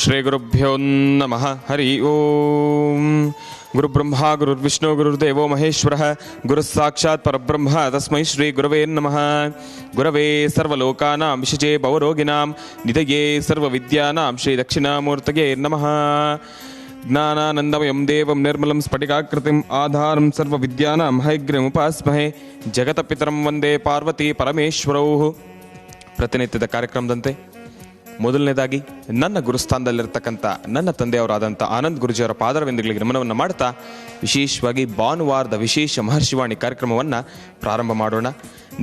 ಶ್ರೀಗುರುಭ್ಯೋ ನಮಃ. ಹರಿ ಓಂ. ಗುರುಬ್ರಹ್ಮ ಗುರುರ್ವಿಷ್ಣು ಗುರುರ್ದೇವೋ ಮಹೇಶ್ವರಃ ಗುರುಃ ಸಾಕ್ಷಾತ್ ಪರಬ್ರಹ್ಮ ತಸ್ಮೈ ಶ್ರೀ ಗುರವೇ ನಮಃ. ಗುರವೇ ಸರ್ವಲೋಕಾನಾಂ ವಿಷಜೇ ಭವರೋಗಿಣಾಂ ನಿಧಯೇ ಸರ್ವವಿದ್ಯಾನಾಂ ಶ್ರೀ ದಕ್ಷಿಣಾಮೂರ್ತಯೇ ನಮಃ. ಜ್ಞಾನಾನಂದಮಯಂ ದೇವಂ ನಿರ್ಮಲಂ ಸ್ಫಟಿಕಾಕೃತಿಂ ಆಧಾರಂ ಸರ್ವವಿದ್ಯಾನಾಂ ಹಯಗ್ರೀವಮುಪಾಸ್ಮಹೇ. ಜಗತಪಿತರಂ ವಂದೇ ಪಾರ್ವತಿ ಪರಮೇಶ್ವರೌ. ಪ್ರತಿನಿತ್ಯದ ಕಾರ್ಯಕ್ರಮದಂತೆ ಮೊದಲನೇದಾಗಿ ನನ್ನ ಗುರುಸ್ಥಾನದಲ್ಲಿರ್ತಕ್ಕಂಥ ನನ್ನ ತಂದೆಯವರಾದಂಥ ಆನಂದ್ ಗುರುಜಿಯವರ ಪಾದರವಿಂದಗಳಿಗೆ ನಮನವನ್ನು ಮಾಡ್ತಾ ವಿಶೇಷವಾಗಿ ಭಾನುವಾರದ ವಿಶೇಷ ಮಹರ್ಷಿವಾಣಿ ಕಾರ್ಯಕ್ರಮವನ್ನು ಪ್ರಾರಂಭ ಮಾಡೋಣ.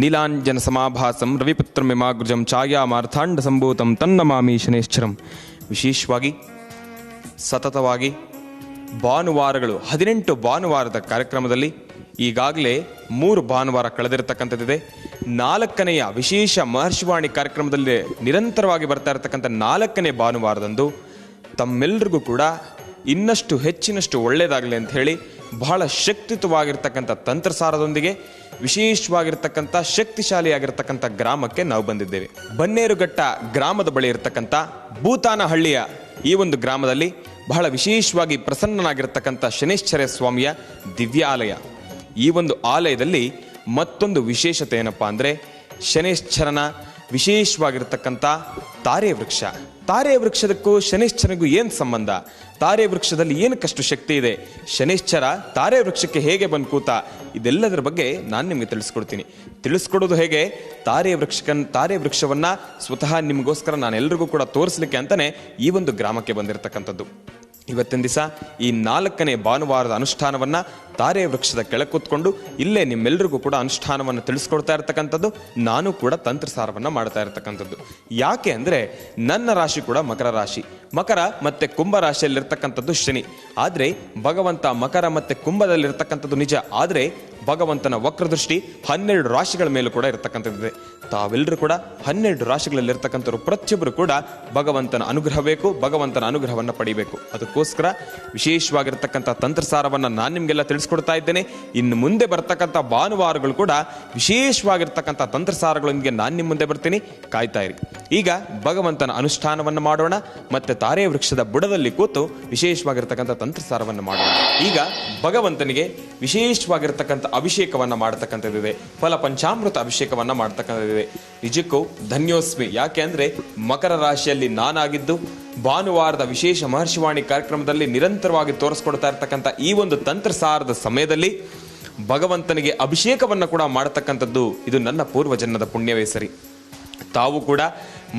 ನೀಲಾಂಜನ ಸಮಾಭಾಸಂ ರವಿಪುತ್ರಮಿಮಾಗ್ರಜಂ ಛಾಯಾಮಾರ್ಥಾಂಡ ಸಂಭೂತಂ ತನ್ನಮಾಮಿ ಶನೇಶ್ವರಂ. ವಿಶೇಷವಾಗಿ ಸತತವಾಗಿ ಭಾನುವಾರಗಳು 18 ಭಾನುವಾರದ ಕಾರ್ಯಕ್ರಮದಲ್ಲಿ ಈಗಾಗಲೇ 3 ಭಾನುವಾರ ಕಳೆದಿರತಕ್ಕಂಥದ್ದಿದೆ. 4ನೆಯ ವಿಶೇಷ ಮಹರ್ಷಿವಾಣಿ ಕಾರ್ಯಕ್ರಮದಲ್ಲಿ ನಿರಂತರವಾಗಿ ಬರ್ತಾ ಇರತಕ್ಕಂಥ 4ನೇ ಭಾನುವಾರದಂದು ತಮ್ಮೆಲ್ಲರಿಗೂ ಕೂಡ ಇನ್ನಷ್ಟು ಹೆಚ್ಚಿನಷ್ಟು ಒಳ್ಳೆಯದಾಗಲಿ ಅಂತ ಹೇಳಿ ಬಹಳ ಶಕ್ತಿಯುತವಾಗಿರ್ತಕ್ಕಂಥ ತಂತ್ರಸಾರದೊಂದಿಗೆ ವಿಶೇಷವಾಗಿರ್ತಕ್ಕಂಥ ಶಕ್ತಿಶಾಲಿಯಾಗಿರ್ತಕ್ಕಂಥ ಗ್ರಾಮಕ್ಕೆ ನಾವು ಬಂದಿದ್ದೇವೆ. ಬನ್ನೇರುಘಟ್ಟ ಗ್ರಾಮದ ಬಳಿ ಇರತಕ್ಕಂಥ ಭೂತಾನಹಳ್ಳಿಯ ಈ ಒಂದು ಗ್ರಾಮದಲ್ಲಿ ಬಹಳ ವಿಶೇಷವಾಗಿ ಪ್ರಸನ್ನನಾಗಿರ್ತಕ್ಕಂಥ ಶನೇಶ್ವರ ಸ್ವಾಮಿಯ ದಿವ್ಯ ಆಲಯ. ಈ ಒಂದು ಆಲಯದಲ್ಲಿ ಮತ್ತೊಂದು ವಿಶೇಷತೆ ಏನಪ್ಪ ಅಂದರೆ ಶನೇಶ್ವರನ ವಿಶೇಷವಾಗಿರ್ತಕ್ಕಂಥ ತಾರೆ ವೃಕ್ಷ. ತಾರೆ ವೃಕ್ಷದಕ್ಕೂ ಶನೇಶ್ವರನಿಗೂ ಏನು ಸಂಬಂಧ? ತಾರೆ ವೃಕ್ಷದಲ್ಲಿ ಏನಕ್ಕಷ್ಟು ಶಕ್ತಿ ಇದೆ? ಶನೇಶ್ವರ ತಾರೆ ವೃಕ್ಷಕ್ಕೆ ಹೇಗೆ ಬಂದು ಕೂತ? ಇದೆಲ್ಲದರ ಬಗ್ಗೆ ನಾನು ನಿಮಗೆ ತಿಳಿಸ್ಕೊಡೋದು ಹೇಗೆ? ತಾರೆ ವೃಕ್ಷವನ್ನು ಸ್ವತಃ ನಿಮಗೋಸ್ಕರ ನಾನು ಎಲ್ರಿಗೂ ಕೂಡ ತೋರಿಸಲಿಕ್ಕೆ ಅಂತಲೇ ಈ ಒಂದು ಗ್ರಾಮಕ್ಕೆ ಬಂದಿರತಕ್ಕಂಥದ್ದು. ಇವತ್ತಿನ ದಿವಸ ಈ 4ನೇ ಭಾನುವಾರದ ಅನುಷ್ಠಾನವನ್ನು ತಾರೆ ವೃಕ್ಷದ ಕೆಳಗೆ ಕೂತ್ಕೊಂಡು ಇಲ್ಲೇ ನಿಮ್ಮೆಲ್ಲರಿಗೂ ಕೂಡ ಅನುಷ್ಠಾನವನ್ನು ತಿಳಿಸ್ಕೊಡ್ತಾ ಇರ್ತಕ್ಕಂಥದ್ದು, ನಾನು ಕೂಡ ತಂತ್ರಸಾರವನ್ನು ಮಾಡ್ತಾ ಇರ್ತಕ್ಕಂಥದ್ದು. ಯಾಕೆ ಅಂದರೆ ನನ್ನ ರಾಶಿ ಕೂಡ ಮಕರ ರಾಶಿ. ಮಕರ ಮತ್ತು ಕುಂಭ ರಾಶಿಯಲ್ಲಿರ್ತಕ್ಕಂಥದ್ದು ಶನಿ. ಆದರೆ ಭಗವಂತ ಮಕರ ಮತ್ತು ಕುಂಭದಲ್ಲಿರ್ತಕ್ಕಂಥದ್ದು ನಿಜ. ಆದರೆ ಭಗವಂತನ ವಕ್ರದೃಷ್ಟಿ 12 ರಾಶಿಗಳ ಮೇಲೂ ಕೂಡ ಇರತಕ್ಕಂಥದ್ದಿದೆ. ತಾವೆಲ್ಲರೂ ಕೂಡ 12 ರಾಶಿಗಳಲ್ಲಿರ್ತಕ್ಕಂಥವ್ರು ಪ್ರತಿಯೊಬ್ಬರು ಕೂಡ ಭಗವಂತನ ಅನುಗ್ರಹ ಬೇಕು, ಭಗವಂತನ ಅನುಗ್ರಹವನ್ನು ಪಡಿಬೇಕು. ಅದಕ್ಕೋಸ್ಕರ ವಿಶೇಷವಾಗಿರ್ತಕ್ಕಂಥ ತಂತ್ರಸಾರವನ್ನು ನಾನು ನಿಮಗೆಲ್ಲ ತಿಳಿಸ್ಕೊಡ್ತಾ ಇದ್ದೇನೆ. ಇನ್ನು ಮುಂದೆ ಬರ್ತಕ್ಕಂಥ ಭಾನುವಾರಗಳು ಕೂಡ ವಿಶೇಷವಾಗಿರ್ತಕ್ಕಂಥ ತಂತ್ರಸಾರಗಳೊಂದಿಗೆ ನಾನು ನಿಮ್ಮ ಮುಂದೆ ಬರ್ತೀನಿ, ಕಾಯ್ತಾ ಇರಿ. ಈಗ ಭಗವಂತನ ಅನುಷ್ಠಾನವನ್ನು ಮಾಡೋಣ, ಮತ್ತು ತಾರೆ ವೃಕ್ಷದ ಬುಡದಲ್ಲಿ ಕೂತು ವಿಶೇಷವಾಗಿರ್ತಕ್ಕಂಥ ತಂತ್ರಸಾರವನ್ನು ಮಾಡೋಣ. ಈಗ ಭಗವಂತನಿಗೆ ವಿಶೇಷವಾಗಿರ್ತಕ್ಕಂಥ ಅಭಿಷೇಕವನ್ನು ಮಾಡತಕ್ಕಂಥದ್ದಿದೆ, ಫಲ ಪಂಚಾಮೃತ ಅಭಿಷೇಕವನ್ನು ಮಾಡತಕ್ಕಂಥದ್ದಿದೆ. ನಿಜಕ್ಕೂ ಧನ್ಯೋಸ್ಮಿ. ಯಾಕೆ ಅಂದರೆ ಮಕರ ರಾಶಿಯಲ್ಲಿ ನಾನಾಗಿದ್ದು ಭಾನುವಾರದ ವಿಶೇಷ ಮಹರ್ಷಿವಾಣಿ ಕಾರ್ಯಕ್ರಮದಲ್ಲಿ ನಿರಂತರವಾಗಿ ತೋರಿಸ್ಕೊಡ್ತಾ ಇರ್ತಕ್ಕಂಥ ಈ ಒಂದು ತಂತ್ರಸಾರದ ಸಮಯದಲ್ಲಿ ಭಗವಂತನಿಗೆ ಅಭಿಷೇಕವನ್ನು ಕೂಡ ಮಾಡತಕ್ಕಂಥದ್ದು ಇದು ನನ್ನ ಪೂರ್ವಜನ್ಮದ ಪುಣ್ಯವೇ ಸರಿ. ತಾವು ಕೂಡ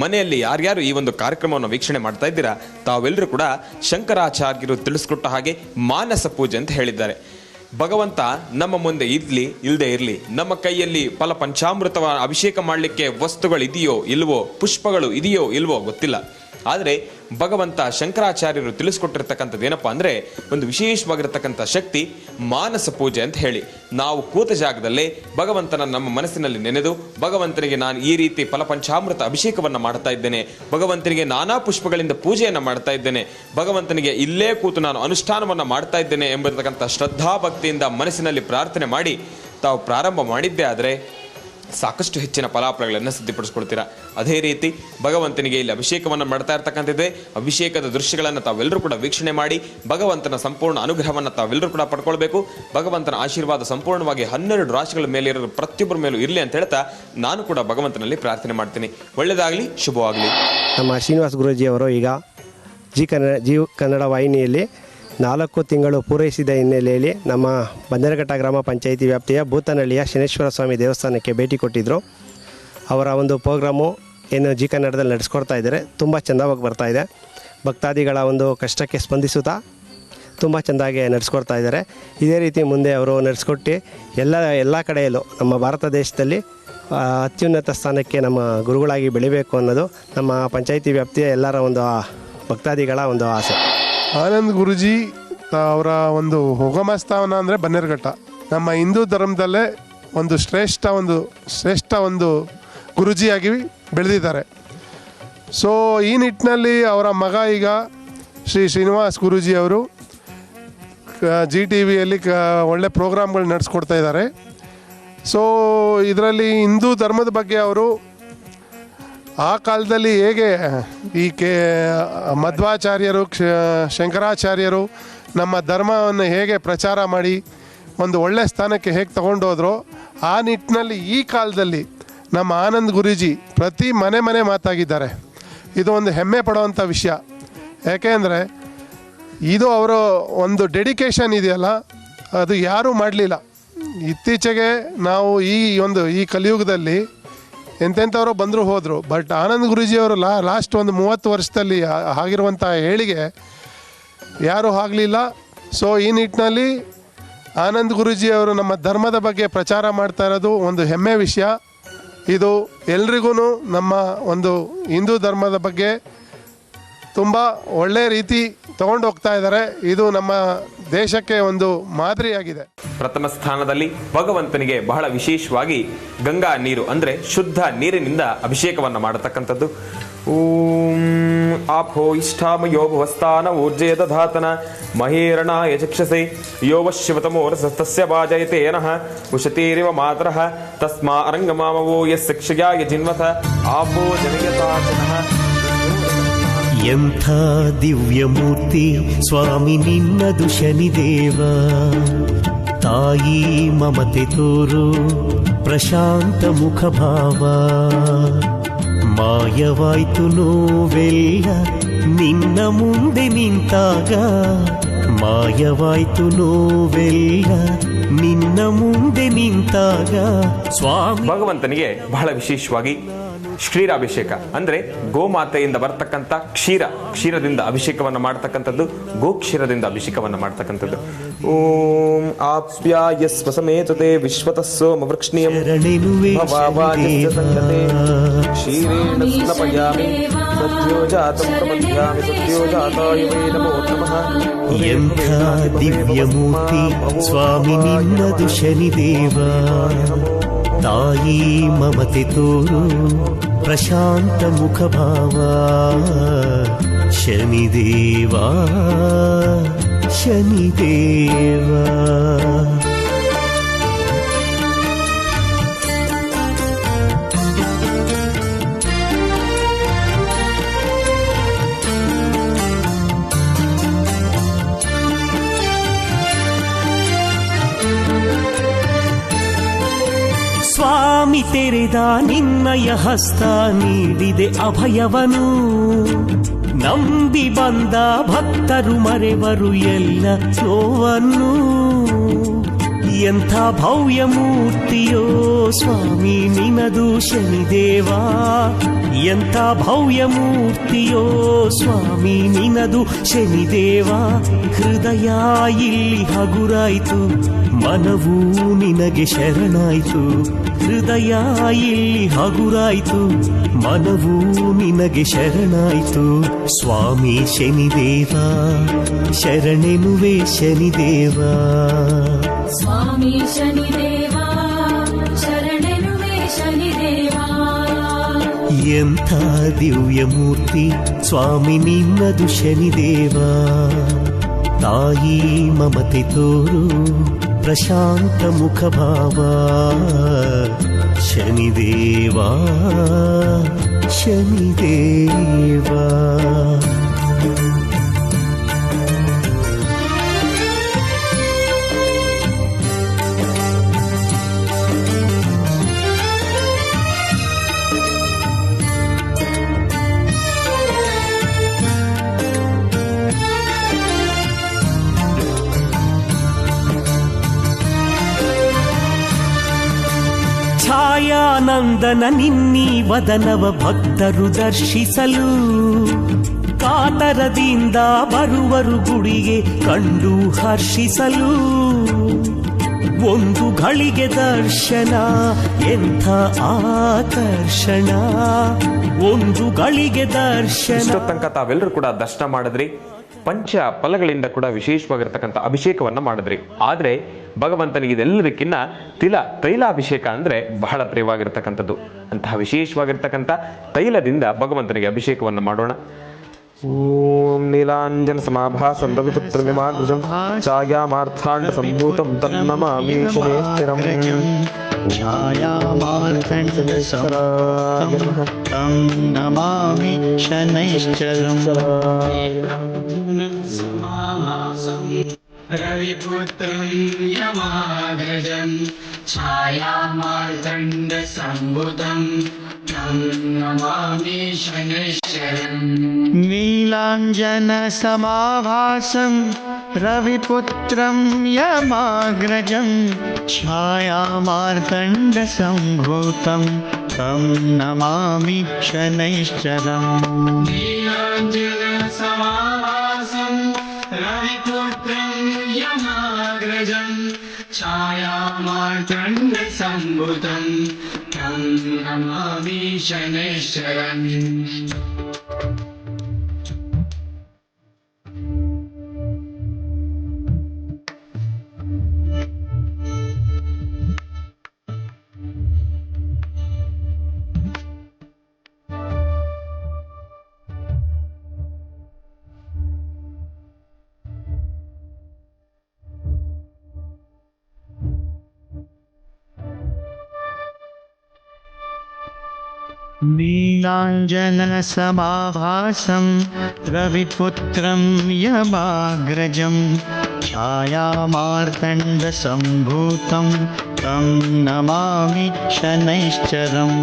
ಮನೆಯಲ್ಲಿ ಯಾರ್ಯಾರು ಈ ಒಂದು ಕಾರ್ಯಕ್ರಮವನ್ನು ವೀಕ್ಷಣೆ ಮಾಡ್ತಾ ಇದ್ದೀರಾ, ತಾವೆಲ್ಲರೂ ಕೂಡ ಶಂಕರಾಚಾರ್ಯರು ತಿಳಿಸ್ಕೊಟ್ಟ ಹಾಗೆ ಮಾನಸ ಪೂಜೆ ಅಂತ ಹೇಳಿದ್ದಾರೆ. ಭಗವಂತ ನಮ್ಮ ಮುಂದೆ ಇಲ್ಲದೆ ಇರಲಿ, ನಮ್ಮ ಕೈಯಲ್ಲಿ ಫಲ ಪಂಚಾಮೃತ ಅಭಿಷೇಕ ಮಾಡಲಿಕ್ಕೆ ವಸ್ತುಗಳಿದೆಯೋ ಇಲ್ವೋ, ಪುಷ್ಪಗಳು ಇದೆಯೋ ಇಲ್ವೋ ಗೊತ್ತಿಲ್ಲ. ಆದರೆ ಭಗವಂತ ಶಂಕರಾಚಾರ್ಯರು ತಿಳಿಸ್ಕೊಟ್ಟಿರ್ತಕ್ಕಂಥದ್ದು ಏನಪ್ಪ ಅಂದರೆ ಒಂದು ವಿಶೇಷವಾಗಿರ್ತಕ್ಕಂಥ ಶಕ್ತಿ ಮಾನಸ ಪೂಜೆ ಅಂತ ಹೇಳಿ. ನಾವು ಕೂತ ಜಾಗದಲ್ಲೇ ಭಗವಂತನ ನಮ್ಮ ಮನಸ್ಸಿನಲ್ಲಿ ನೆನೆದು ಭಗವಂತನಿಗೆ ನಾನು ಈ ರೀತಿ ಫಲಪಂಚಾಮೃತ ಅಭಿಷೇಕವನ್ನು ಮಾಡ್ತಾ ಇದ್ದೇನೆ, ಭಗವಂತನಿಗೆ ನಾನಾ ಪುಷ್ಪಗಳಿಂದ ಪೂಜೆಯನ್ನು ಮಾಡ್ತಾ ಇದ್ದೇನೆ, ಭಗವಂತನಿಗೆ ಇಲ್ಲೇ ಕೂತು ನಾನು ಅನುಷ್ಠಾನವನ್ನು ಮಾಡ್ತಾ ಇದ್ದೇನೆ ಎಂಬತಕ್ಕಂಥ ಶ್ರದ್ಧಾಭಕ್ತಿಯಿಂದ ಮನಸ್ಸಿನಲ್ಲಿ ಪ್ರಾರ್ಥನೆ ಮಾಡಿ ತಾವು ಪ್ರಾರಂಭ ಮಾಡಿದ್ದೇ ಆದರೆ ಸಾಕಷ್ಟು ಹೆಚ್ಚಿನ ಫಲಾಫಲಗಳನ್ನು ಸಿದ್ಧಪಡಿಸ್ಕೊಳ್ತೀರಾ. ಅದೇ ರೀತಿ ಭಗವಂತನಿಗೆ ಇಲ್ಲಿ ಅಭಿಷೇಕವನ್ನು ಮಾಡ್ತಾ ಇರ್ತಕ್ಕಂಥದ್ದೇ. ಅಭಿಷೇಕದ ದೃಶ್ಯಗಳನ್ನು ತಾವೆಲ್ಲರೂ ಕೂಡ ವೀಕ್ಷಣೆ ಮಾಡಿ ಭಗವಂತನ ಸಂಪೂರ್ಣ ಅನುಗ್ರಹವನ್ನು ತಾವೆಲ್ಲರೂ ಕೂಡ ಪಡ್ಕೊಳ್ಬೇಕು. ಭಗವಂತನ ಆಶೀರ್ವಾದ ಸಂಪೂರ್ಣವಾಗಿ 12 ರಾಶಿಗಳ ಮೇಲೆ ಇರೋ ಪ್ರತಿಯೊಬ್ಬರ ಮೇಲೂ ಇರಲಿ ಅಂತ ಹೇಳ್ತಾ ನಾನು ಕೂಡ ಭಗವಂತನಲ್ಲಿ ಪ್ರಾರ್ಥನೆ ಮಾಡ್ತೀನಿ. ಒಳ್ಳೆಯದಾಗಲಿ, ಶುಭವಾಗಲಿ. ನಮ್ಮ ಶ್ರೀನಿವಾಸ ಗುರೂಜಿಯವರು ಈಗ ಜೀ ಕನ್ನಡ ವಾಹಿನಿಯಲ್ಲಿ 4 ತಿಂಗಳು ಪೂರೈಸಿದ ಹಿನ್ನೆಲೆಯಲ್ಲಿ ನಮ್ಮ ಬನ್ನೇರುಘಟ್ಟ ಗ್ರಾಮ ಪಂಚಾಯಿತಿ ವ್ಯಾಪ್ತಿಯ ಭೂತಾನಹಳ್ಳಿಯ ಶನೇಶ್ವರ ಸ್ವಾಮಿ ದೇವಸ್ಥಾನಕ್ಕೆ ಭೇಟಿ ಕೊಟ್ಟಿದ್ದರು. ಅವರ ಒಂದು ಪ್ರೋಗ್ರಾಮು ಏನು ಜಿ ಕನ್ನಡದಲ್ಲಿ ನಡೆಸ್ಕೊಡ್ತಾ ಇದ್ದಾರೆ. ತುಂಬ ಚೆಂದವಾಗಿ ಬರ್ತಾಯಿದೆ. ಭಕ್ತಾದಿಗಳ ಒಂದು ಕಷ್ಟಕ್ಕೆ ಸ್ಪಂದಿಸುತ್ತಾ ತುಂಬ ಚೆಂದಾಗಿ ನಡೆಸ್ಕೊಡ್ತಾ ಇದ್ದಾರೆ. ಇದೇ ರೀತಿ ಮುಂದೆ ಅವರು ನಡೆಸ್ಕೊಟ್ಟು ಎಲ್ಲ ಕಡೆಯಲ್ಲೂ ನಮ್ಮ ಭಾರತ ದೇಶದಲ್ಲಿ ಅತ್ಯುನ್ನತ ಸ್ಥಾನಕ್ಕೆ ನಮ್ಮ ಗುರುಗಳಾಗಿ ಬೆಳಿಬೇಕು ಅನ್ನೋದು ನಮ್ಮ ಪಂಚಾಯಿತಿ ವ್ಯಾಪ್ತಿಯ ಎಲ್ಲರ ಒಂದು ಭಕ್ತಾದಿಗಳ ಒಂದು ಆಸೆ. ಆನಂದ್ ಗುರುಜಿ ಅವರ ಒಂದು ಉಗಮ ಸ್ಥಾನ ಅಂದರೆ ಬನ್ನೇರುಘಟ್ಟ. ನಮ್ಮ ಹಿಂದೂ ಧರ್ಮದಲ್ಲೇ ಒಂದು ಶ್ರೇಷ್ಠ ಒಂದು ಗುರುಜಿಯಾಗಿ ಬೆಳೆದಿದ್ದಾರೆ. ಸೊ ಈ ನಿಟ್ಟಿನಲ್ಲಿ ಅವರ ಮಗ ಈಗ ಶ್ರೀನಿವಾಸ್ ಗುರೂಜಿ ಅವರು GTVಯಲ್ಲಿ ಒಳ್ಳೆ ಪ್ರೋಗ್ರಾಮ್ಗಳು ನಡೆಸ್ಕೊಡ್ತಾ ಇದ್ದಾರೆ. ಸೊ ಇದರಲ್ಲಿ ಹಿಂದೂ ಧರ್ಮದ ಬಗ್ಗೆ ಅವರು ಆ ಕಾಲದಲ್ಲಿ ಹೇಗೆ ಈ ಮಧ್ವಾಚಾರ್ಯರು ಶಂಕರಾಚಾರ್ಯರು ನಮ್ಮ ಧರ್ಮವನ್ನು ಹೇಗೆ ಪ್ರಚಾರ ಮಾಡಿ ಒಂದು ಒಳ್ಳೆ ಸ್ಥಾನಕ್ಕೆ ಹೇಗೆ ತಗೊಂಡೋದ್ರೋ ಆ ನಿಟ್ಟಿನಲ್ಲಿ ಈ ಕಾಲದಲ್ಲಿ ನಮ್ಮ ಆನಂದ್ ಗುರೂಜಿ ಪ್ರತಿ ಮನೆ ಮಾತಾಗಿದ್ದಾರೆ. ಇದು ಒಂದು ಹೆಮ್ಮೆ ಪಡುವಂಥ ವಿಷಯ. ಯಾಕೆಂದರೆ ಇದು ಅವರ ಒಂದು ಡೆಡಿಕೇಶನ್ ಇದೆಯಲ್ಲ, ಅದು ಯಾರೂ ಮಾಡಲಿಲ್ಲ. ಇತ್ತೀಚೆಗೆ ನಾವು ಈ ಕಲಿಯುಗದಲ್ಲಿ ಎಂತೆಂಥವರು ಬಂದರೂ ಹೋದರು, ಬಟ್ ಆನಂದ್ ಗುರೂಜಿಯವರು ಲಾಸ್ಟ್ ಒಂದು 30 ವರ್ಷದಲ್ಲಿ ಆಗಿರುವಂಥ ಏಳಿಗೆ ಯಾರೂ ಆಗಲಿಲ್ಲ. ಸೊ ಈ ನಿಟ್ಟಿನಲ್ಲಿ ಆನಂದ್ ಗುರೂಜಿಯವರು ನಮ್ಮ ಧರ್ಮದ ಬಗ್ಗೆ ಪ್ರಚಾರ ಮಾಡ್ತಾ ಇರೋದು ಒಂದು ಹೆಮ್ಮೆ ವಿಷಯ. ಇದು ಎಲ್ರಿಗೂ ನಮ್ಮ ಒಂದು ಹಿಂದೂ ಧರ್ಮದ ಬಗ್ಗೆ ತುಂಬ ಒಳ್ಳೆ ರೀತಿ ತಗೊಂಡು ಹೋಗ್ತಾ ಇದ್ದಾರೆ. ಇದು ನಮ್ಮ ದೇಶಕ್ಕೆ ಒಂದು ಮಾದರಿಯಾಗಿದೆ. ಪ್ರಥಮ ಸ್ಥಾನದಲ್ಲಿ ಭಗವಂತನಿಗೆ ಬಹಳ ವಿಶೇಷವಾಗಿ ಗಂಗಾ ನೀರು ಅಂದರೆ ಶುದ್ಧ ನೀರಿನಿಂದ ಅಭಿಷೇಕವನ್ನು ಮಾಡತಕ್ಕಂಥದ್ದು. ಓಂ ಆಪೋ ಇಷ್ಟಾಮಯೋ ಭವಸ್ಥಾನ ಊರ್ಜೆ ದಧಾತನ ಮಹೇರಣಾಯ ಚಕ್ಷಸೆ ಯೋವ ಶಿವತಮೋರಸಸ್ತಸ್ಯ ವಾಜಯತೆ ನಃ ಉಷತೀರಿವ ಮಾತರಃ ತಸ್ಮಾ ಅರಂಗಮಾಮವೋ ಯಸ್ಯ ಕ್ಷಯಾಯ ಜಿನ್ವತ ಆಪೋ ಜನಯತಾಚನಃ. ಎಂಥ ದಿವ್ಯಮೂರ್ತಿ ಸ್ವಾಮಿ ನಿನ್ನದು ಶನಿದೇವ, ತಾಯಿ ಮಮತೆ ತೋರು ಪ್ರಶಾಂತ ಮುಖಭಾವ, ಮಾಯವಾಯ್ತು ನೋವೆಲ್ಲ ನಿನ್ನ ಮುಂದೆ ನಿಂತಾಗ, ಮಾಯವಾಯ್ತು ನೋವೆಲ್ಲ ನಿನ್ನ ಮುಂದೆ ನಿಂತಾಗ. ಸ್ವಾಮಿ ಭಗವಂತನಿಗೆ ಬಹಳ ವಿಶೇಷವಾಗಿ ಕ್ಷೀರಾಭಿಷೇಕ ಅಂದ್ರೆ ಗೋಮಾತೆಯಿಂದ ಬರ್ತಕ್ಕಂಥ ಕ್ಷೀರದಿಂದ ಅಭಿಷೇಕವನ್ನು ಮಾಡ್ತಕ್ಕಂಥದ್ದು, ಗೋಕ್ಷೀರದಿಂದ ಅಭಿಷೇಕವನ್ನು ಮಾಡ್ತಕ್ಕಂಥದ್ದು. ಓಂ ಆಪ್ಯಾಯ ಸ್ವಸಮೇತತೆ ವಿಶ್ವತಸ್ಸೋ ಮವೃಕ್ಷ್ಣಿಯಂ ಭವಾವಾಜಸ್ಯ ಸಂಗತೆ ಕ್ಷೀರೇಣ ಸ್ನಪಯಾಮಿ ಸದ್ಯೋಜಾತಂ ಪ್ರಪದ್ಯಾಮಿ ಸದ್ಯೋಜಾತಾಯ ವೈ ನಮೋ ನಮಃ. ಎಂಥ ದಿವ್ಯಮೂರ್ತಿ ಸ್ವಾಮಿ ನಿನ್ನದು ಶನಿದೇವ, ತಾಯಿ ಮಮತೆ ತೋರು ಪ್ರಶಾಂತ ಮುಖಭಾವ, ಶನಿದೇವ ಶನಿದೇವ. ಸ್ವಾಮಿ ತೆರೆದ ನಿನ್ನಯ ಹಸ್ತ ನೀಡಿದೆ ಅಭಯವನು, ನಂಬಿ ಬಂದ ಭಕ್ತರು ಮರೆವರು ಎಲ್ಲ ನೋವನ್ನು. ಎಂಥ ಭವ್ಯ ಮೂರ್ತಿಯೋ ಸ್ವಾಮಿ ನಿನದು ಶನಿದೇವ, ಎಂಥ ಭವ್ಯ ಮೂರ್ತಿಯೋ ಸ್ವಾಮಿ ನಿನದು ಶನಿದೇವ. ಹೃದಯ ಇಲ್ಲಿ ಹಗುರಾಯ್ತು, ಮನವೂ ನಿನಗೆ ಶರಣಾಯ್ತು, ಹೃದಯ ಇಲ್ಲಿ ಹಗುರಾಯ್ತು, ಮನವೂ ನಿನಗೆ ಶರಣಾಯ್ತು. ಸ್ವಾಮಿ ಶನಿದೇವ ಶರಣೆನುವೆ ಶನಿದೇವ, ಸ್ವಾಮಿ ಶನಿದೇವ ಶರಣೆನುವೆ ಶನಿದೇವ. ಎಂಥ ದಿವ್ಯ ಮೂರ್ತಿ ಸ್ವಾಮಿ ನಿನ್ನದು ಶನಿದೇವ, ತಾಯಿ ಮಮತೆ ತೋರು ಪ್ರಶಾಂತ ಮುಖಭಾವ, ಶನಿದೇವ ಶನಿದೇವ. ಛಾಯಾನಂದನ ನಿನ್ನೀ ವದನವ ಭಕ್ತರು ದರ್ಶಿಸಲು, ಕಾತರದಿಂದ ಬರುವರು ಗುಡಿಗೆ ಕಂಡು ಹರ್ಷಿಸಲು. ಒಂದು ಘಳಿಗೆ ದರ್ಶನ ಎಂಥ ಆಕರ್ಷಣ, ಒಂದು ಘಳಿಗೆ ದರ್ಶನ. ಇಷ್ಟೊತ್ತು ತನಕ ತಾವೆಲ್ಲರೂ ಕೂಡ ದರ್ಶನ ಮಾಡಿದ್ರಿ, ಪಂಚ ಫಲಗಳಿಂದ ಕೂಡ ವಿಶೇಷವಾಗಿರ್ತಕ್ಕಂಥ ಅಭಿಷೇಕವನ್ನ ಮಾಡಿದ್ರಿ. ಆದ್ರೆ ಭಗವಂತನಿಗೆ ಇದೆಲ್ಲದಕ್ಕಿನ್ನ ತೈಲಾಭಿಷೇಕ ಅಂದ್ರೆ ಬಹಳ ಪ್ರಿಯವಾಗಿರ್ತಕ್ಕಂಥದ್ದು. ಅಂತಹ ವಿಶೇಷವಾಗಿರ್ತಕ್ಕಂಥ ತೈಲದಿಂದ ಭಗವಂತನಿಗೆ ಅಭಿಷೇಕವನ್ನು ಮಾಡೋಣ. ಓಂ ನೀಲಾಂಜನ ಸಮಾಭಾಸಂ ರವಿಪುತ್ರ ವಿಮಾಗೃಜಂ ಛಾಯಾಮಾರ್ಥಾಂಡ ಸಂಭೂತಂ ತನ್ನಮಾಮಿ ಶನೇಶ್ವರಂ. छायामार्तण्डसंभूतं तं नमामि शनैश्चरम् रविपुत्रं यमाग्रजं छायामार्तण्डसम्भुतं तं नमामि शनैश्चरम् नीलाञ्जनसमाभासं रविपुत्रं यमाग्रजं छायामार्तण्डसम्भूतं तं नमामि शनैश्चरम् नीलाञ्जनसमाभासं रविपुत्रं यमाग्रजं छायामार्तण्डसम्भुतं तं नमामि शनैश्चरम् नीलाञ्जनसमाभासं रविपुत्रं यमाग्रजं छायामार्तण्डसम्भूतं तं नमामि शनैश्चरम्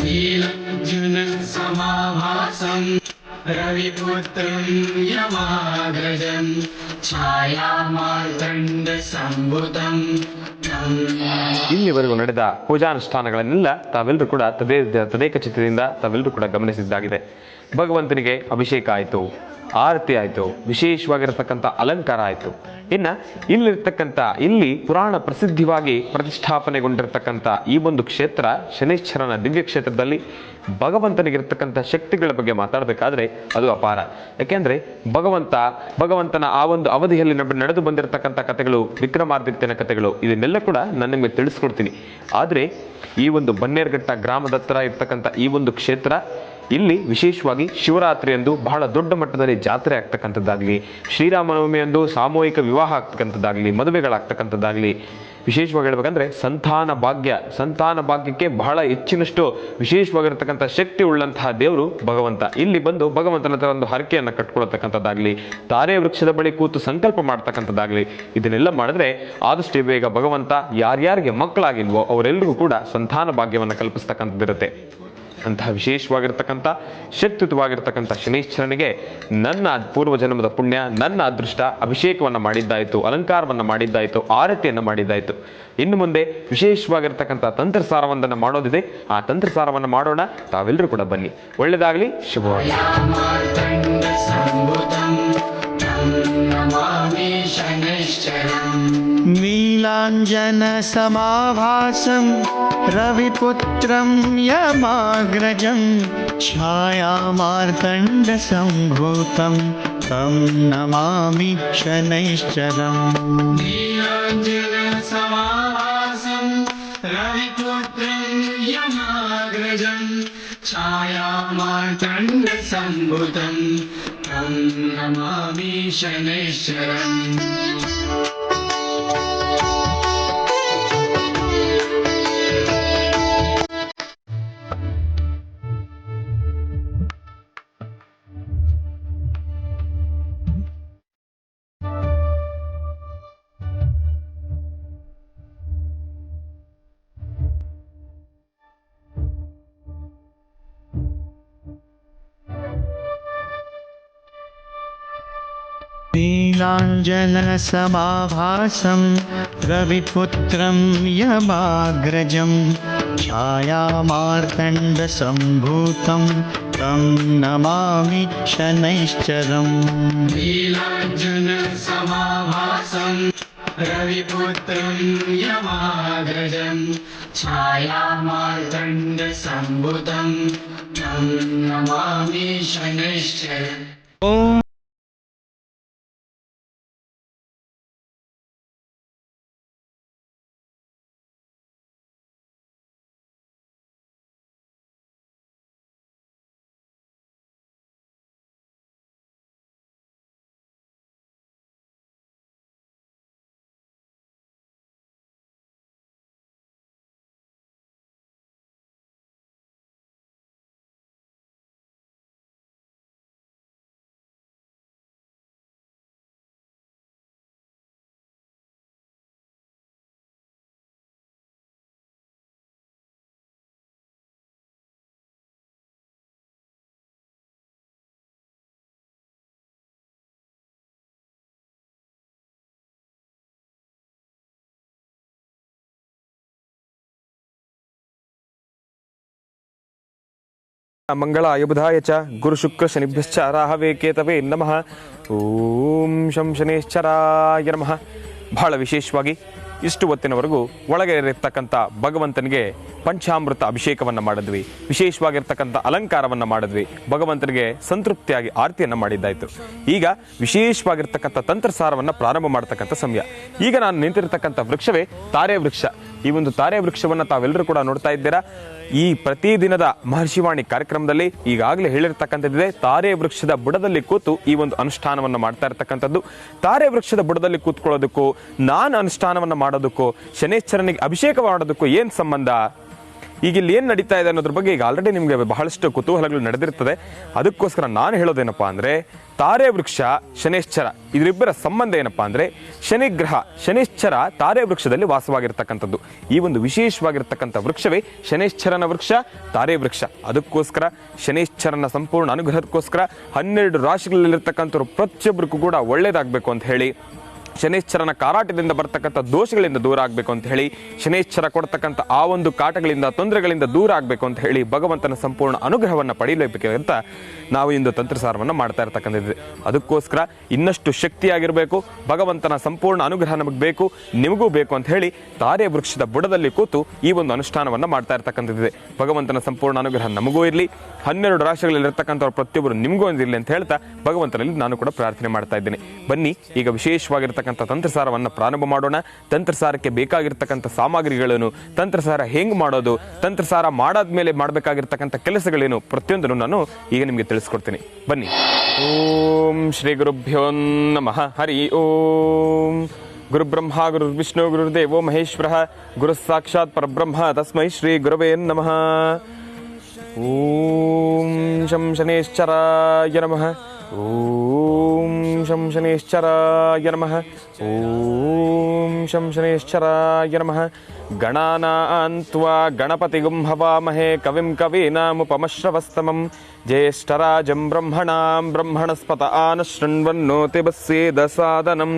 नीलाञ्जनसमाभासं रविपुत्रं यमाग्रजं छायामार्तण्डसम्भुतं ಇಲ್ಲಿವರೆಗೂ ನಡೆದ ಪೂಜಾನುಷ್ಠಾನಗಳನ್ನೆಲ್ಲ ತಾವೆಲ್ಲರೂ ಕೂಡ ತದೇಕ ಚಿತ್ತದಿಂದ ತಾವೆಲ್ಲರೂ ಕೂಡ ಗಮನಿಸಿದ್ದಾಗಿದೆ. ಭಗವಂತನಿಗೆ ಅಭಿಷೇಕ ಆಯಿತು, ಆರತಿ ಆಯಿತು, ವಿಶೇಷವಾಗಿರತಕ್ಕಂಥ ಅಲಂಕಾರ ಆಯಿತು. ಇನ್ನು ಇಲ್ಲಿ ಪುರಾಣ ಪ್ರಸಿದ್ಧವಾಗಿ ಪ್ರತಿಷ್ಠಾಪನೆಗೊಂಡಿರತಕ್ಕಂಥ ಈ ಒಂದು ಕ್ಷೇತ್ರ ಶನೈಶ್ಚರನ ದಿವ್ಯ ಕ್ಷೇತ್ರದಲ್ಲಿ ಭಗವಂತನಿಗಿರ್ತಕ್ಕಂಥ ಶಕ್ತಿಗಳ ಬಗ್ಗೆ ಮಾತಾಡಬೇಕಾದ್ರೆ ಅದು ಅಪಾರ. ಯಾಕೆಂದರೆ ಭಗವಂತನ ಆ ಒಂದು ಅವಧಿಯಲ್ಲಿ ನಡೆದು ಬಂದಿರತಕ್ಕಂಥ ಕಥೆಗಳು, ವಿಕ್ರಮಾದಿತ್ಯನ ಕಥೆಗಳು, ಇದನ್ನೆಲ್ಲ ಕೂಡ ನಾನು ನಿಮಗೆ ತಿಳಿಸ್ಕೊಡ್ತೀನಿ. ಆದರೆ ಈ ಒಂದು ಬನ್ನೇರುಘಟ್ಟ ಗ್ರಾಮದ ಹತ್ರ ಇರ್ತಕ್ಕಂಥ ಈ ಒಂದು ಕ್ಷೇತ್ರ, ಇಲ್ಲಿ ವಿಶೇಷವಾಗಿ ಶಿವರಾತ್ರಿ ಎಂದು ಬಹಳ ದೊಡ್ಡ ಮಟ್ಟದಲ್ಲಿ ಜಾತ್ರೆ ಆಗ್ತಕ್ಕಂಥದ್ದಾಗಲಿ, ಶ್ರೀರಾಮನವಮಿ ಎಂದು ಸಾಮೂಹಿಕ ವಿವಾಹ ಆಗ್ತಕ್ಕಂಥದ್ದಾಗಲಿ, ಮದುವೆಗಳಾಗ್ತಕ್ಕಂಥದ್ದಾಗಲಿ, ವಿಶೇಷವಾಗಿ ಹೇಳ್ಬೇಕಂದ್ರೆ ಸಂತಾನ ಭಾಗ್ಯಕ್ಕೆ ಬಹಳ ಹೆಚ್ಚಿನಷ್ಟು ವಿಶೇಷವಾಗಿರ್ತಕ್ಕಂಥ ಶಕ್ತಿ ಉಳ್ಳಂತಹ ದೇವರು ಭಗವಂತ. ಇಲ್ಲಿ ಬಂದು ಭಗವಂತನ ಹತ್ರ ಒಂದು ಹರಕೆಯನ್ನು ಕಟ್ಕೊಳ್ತಕ್ಕಂಥದ್ದಾಗಲಿ, ತಾರೆ ವೃಕ್ಷದ ಬಳಿ ಕೂತು ಸಂಕಲ್ಪ ಮಾಡ್ತಕ್ಕಂಥದ್ದಾಗಲಿ, ಇದನ್ನೆಲ್ಲ ಮಾಡಿದ್ರೆ ಆದಷ್ಟು ಬೇಗ ಭಗವಂತ ಯಾರ್ಯಾರಿಗೆ ಮಕ್ಕಳಾಗಿಲ್ವೋ ಅವರೆಲ್ಲರಿಗೂ ಕೂಡ ಸಂತಾನ ಭಾಗ್ಯವನ್ನು ಕಲ್ಪಿಸ್ತಕ್ಕಂಥದ್ದಿರುತ್ತೆ. ಅಂತಹ ವಿಶೇಷವಾಗಿರ್ತಕ್ಕಂಥ ಶಕ್ತಿಯುತವಾಗಿರ್ತಕ್ಕಂಥ ಶನೈಶ್ಚರನಿಗೆ ನನ್ನ ಪೂರ್ವ ಜನ್ಮದ ಪುಣ್ಯ, ನನ್ನ ಅದೃಷ್ಟ, ಅಭಿಷೇಕವನ್ನು ಮಾಡಿದ್ದಾಯಿತು, ಅಲಂಕಾರವನ್ನು ಮಾಡಿದ್ದಾಯಿತು, ಆರತಿಯನ್ನು ಮಾಡಿದ್ದಾಯಿತು. ಇನ್ನು ಮುಂದೆ ವಿಶೇಷವಾಗಿರ್ತಕ್ಕಂಥ ತಂತ್ರಸಾರವೊಂದನ್ನು ಮಾಡೋದಿದೆ. ಆ ತಂತ್ರಸಾರವನ್ನು ಮಾಡೋಣ. ತಾವೆಲ್ಲರೂ ಕೂಡ ಬನ್ನಿ. ಒಳ್ಳೆಯದಾಗಲಿ. ಶುಭವಾಗಲಿ. नीलाञ्जनसमाभासं रविपुत्रं यमाग्रजं छायामार्तण्डसम्भूतं तं नमामि शनैश्चरम् नीलाञ्जनसमाभासं रविपुत्रं यमाग्रजं छायामार्तण्डसम्भुतं तं नमामि शनैश्चरम् नीलाञ्जनसमाभासं रविपुत्रं यमाग्रजं छायामार्तण्डसम्भूतं तं नमामि शनैश्चरम् नीलाञ्जनसमाभासं रविपुत्रं यमाग्रजं छायामार्तण्डसम्भुतं तं नमामि शनैश्चरम्। ಮಂಗಳಾಯ ಬುಧಾಯ ಚ ಗುರು ಶುಕ್ರ ಶನಿಭ್ಯಶ್ಚ ರಾಹವೇ ಕೇತವೇ ನಮಃ. ಓಂ ಶಂ ಶನೇಶ್ಚರಾಯ ನಮಃ. ಬಹಳ ವಿಶೇಷವಾಗಿ ಇಷ್ಟು ಹೊತ್ತಿನವರೆಗೂ ಒಳಗೆ ಇರತಕ್ಕಂಥ ಭಗವಂತನಿಗೆ ಪಂಚಾಮೃತ ಅಭಿಷೇಕವನ್ನು ಮಾಡಿದ್ವಿ, ವಿಶೇಷವಾಗಿರ್ತಕ್ಕಂಥ ಅಲಂಕಾರವನ್ನು ಮಾಡಿದ್ವಿ, ಭಗವಂತನಿಗೆ ಸಂತೃಪ್ತಿಯಾಗಿ ಆರತಿಯನ್ನು ಮಾಡಿದ್ದಾಯಿತು. ಈಗ ವಿಶೇಷವಾಗಿರ್ತಕ್ಕಂಥ ತಂತ್ರಸಾರವನ್ನು ಪ್ರಾರಂಭ ಮಾಡತಕ್ಕಂಥ ಸಮಯ. ಈಗ ನಾನು ನಿಂತಿರ್ತಕ್ಕಂಥ ವೃಕ್ಷವೇ ತಾರೆ ವೃಕ್ಷ. ಈ ಒಂದು ತಾರೆ ವೃಕ್ಷವನ್ನು ತಾವೆಲ್ಲರೂ ಕೂಡ ನೋಡ್ತಾ ಇದ್ದೀರಾ. ಈ ಪ್ರತಿದಿನದ ಮಹರ್ಷಿವಾಣಿ ಕಾರ್ಯಕ್ರಮದಲ್ಲಿ ಈಗಾಗಲೇ ಹೇಳಿರ್ತಕ್ಕಂಥದ್ದಿದೆ, ತಾರೆ ವೃಕ್ಷದ ಬುಡದಲ್ಲಿ ಕೂತು ಈ ಒಂದು ಅನುಷ್ಠಾನವನ್ನು ಮಾಡ್ತಾ ಇರ್ತಕ್ಕಂಥದ್ದು. ತಾರೆ ವೃಕ್ಷದ ಬುಡದಲ್ಲಿ ಕೂತ್ಕೊಳ್ಳೋದಕ್ಕೂ ನಾನು ಅನುಷ್ಠಾನವನ್ನು ಮಾಡೋದಕ್ಕೂ ಶನೇಶ್ವರನಿಗೆ ಅಭಿಷೇಕ ಮಾಡೋದಕ್ಕೂ ಏನು ಸಂಬಂಧ, ಈಗ ಇಲ್ಲಿ ಏನು ನಡೀತಾ ಇದೆ ಅನ್ನೋದ್ರ ಬಗ್ಗೆ ಈಗ ಆಲ್ರೆಡಿ ನಿಮಗೆ ಬಹಳಷ್ಟು ಕುತೂಹಲಗಳು ನಡೆದಿರ್ತದೆ. ಅದಕ್ಕೋಸ್ಕರ ನಾನು ಹೇಳೋದೇನಪ್ಪ ಅಂದರೆ, ತಾರೆ ವೃಕ್ಷ ಶನೇಶ್ಚರ ಇದರಿಬ್ಬರ ಸಂಬಂಧ ಏನಪ್ಪಾ ಅಂದರೆ, ಶನಿಗ್ರಹ ಶನೇಶ್ಚರ ತಾರೆ ವೃಕ್ಷದಲ್ಲಿ ವಾಸವಾಗಿರ್ತಕ್ಕಂಥದ್ದು. ಈ ಒಂದು ವಿಶೇಷವಾಗಿರ್ತಕ್ಕಂಥ ವೃಕ್ಷವೇ ಶನೇಶ್ಚರನ ವೃಕ್ಷ, ತಾರೆ ವೃಕ್ಷ. ಅದಕ್ಕೋಸ್ಕರ ಶನೇಶ್ಚರನ ಸಂಪೂರ್ಣ ಅನುಗ್ರಹಕ್ಕೋಸ್ಕರ 12 ರಾಶಿಗಳಲ್ಲಿರ್ತಕ್ಕಂಥವ್ರು ಪ್ರತಿಯೊಬ್ಬರಿಗೂ ಕೂಡ ಒಳ್ಳೇದಾಗಬೇಕು ಅಂತ ಹೇಳಿ, ಶನೇಶ್ವರನ ಕಾರಾಟದಿಂದ ಬರ್ತಕ್ಕಂಥ ದೋಷಗಳಿಂದ ದೂರ ಆಗಬೇಕು ಅಂತ ಹೇಳಿ, ಶನೇಶ್ವರ ಕೊಡ್ತಕ್ಕಂಥ ಆ ಒಂದು ಕಾಟಗಳಿಂದ ತೊಂದರೆಗಳಿಂದ ದೂರ ಆಗಬೇಕು ಅಂತ ಹೇಳಿ, ಭಗವಂತನ ಸಂಪೂರ್ಣ ಅನುಗ್ರಹವನ್ನು ಪಡೆಯಲೇಬೇಕಂತ ನಾವು ಇಂದು ತಂತ್ರಸಾರವನ್ನು ಮಾಡ್ತಾ ಇರ್ತಕ್ಕಂಥದ್ದು. ಅದಕ್ಕೋಸ್ಕರ ಇನ್ನಷ್ಟು ಶಕ್ತಿಯಾಗಿರಬೇಕು, ಭಗವಂತನ ಸಂಪೂರ್ಣ ಅನುಗ್ರಹ ನಮಗೆ ಬೇಕು, ನಿಮಗೂ ಬೇಕು ಅಂತ ಹೇಳಿ ತಾರೆ ವೃಕ್ಷದ ಬುಡದಲ್ಲಿ ಕೂತು ಈ ಒಂದು ಅನುಷ್ಠಾನವನ್ನು ಮಾಡ್ತಾ ಇರ್ತಕ್ಕಂಥದ್ದಿದೆ. ಭಗವಂತನ ಸಂಪೂರ್ಣ ಅನುಗ್ರಹ ನಮಗೂ ಇರಲಿ, 12 ರಾಶಿಗಳಲ್ಲಿರ್ತಕ್ಕಂಥವ್ರು ಪ್ರತಿಯೊಬ್ಬರು ನಿಮಗೂ ಒಂದಿರಲಿ ಅಂತ ಹೇಳ್ತಾ ಭಗವಂತನಲ್ಲಿ ನಾನು ಕೂಡ ಪ್ರಾರ್ಥನೆ ಮಾಡ್ತಾ ಇದ್ದೇನೆ. ಬನ್ನಿ ಈಗ ವಿಶೇಷವಾಗಿರ್ತಕ್ಕಂಥ ತಂತ್ರಸಾರವನ್ನು ಪ್ರಾರಂಭ ಮಾಡೋಣ. ತಂತ್ರಸಾರಕ್ಕೆ ಬೇಕಾಗಿರ್ತಕ್ಕಂಥ ಸಾಮಗ್ರಿಗಳೇನು, ತಂತ್ರಸಾರ ಹೆಂಗ್ ಮಾಡೋದು, ತಂತ್ರಸಾರ ಮಾಡಾದ್ಮೇಲೆ ಮಾಡಬೇಕಾಗಿರ್ತಕ್ಕಂಥ ಕೆಲಸಗಳೇನು, ಪ್ರತಿಯೊಂದನ್ನು ನಾನು ಈಗ ನಿಮಗೆ ತಿಳಿಸ್ಕೊಡ್ತೀನಿ. ಬನ್ನಿ. ಓಂ ಶ್ರೀ ಗುರುಭ್ಯೋ ನಮಃ. ಹರಿ ಓಂ. ಗುರುಬ್ರಹ್ಮ ಗುರುರ್ವಿಷ್ಣು ಗುರುರ್ದೇವೋ ಮಹೇಶ್ವರ, ಗುರು ಸಾಕ್ಷಾತ್ ಪರಬ್ರಹ್ಮ ತಸ್ಮೈ ಶ್ರೀ ಗುರವೇ ನಮಃ. ಓಂ ಶಂ ಶನೇಶ್ಚರಾಯ ನಮಃ. ಓಂ ಶಂ ಶನೇಶ್ಚರಾಯ ನಮಃ. ಓಂ ಶಂ ಶನೇಶ್ಚರಾಯ ನಮಃ. ಗಣಾನಾನ್ತ್ವಾ ಗಣಪತಿಗುಂ ಹವಾಮಹೇ ಕವಿಂ ಕವೀನಾಮುಪಮಶ್ರವಸ್ತಮಂ ಜ್ಯೇಷ್ಠರಾಜಂ ಬ್ರಹ್ಮಣಾಂ ಬ್ರಹ್ಮಣಸ್ಪತ ಆನಶೃಣ್ವನ್ನೋತಿ ಬಸ್ಸೇದ ಸಾದನಂ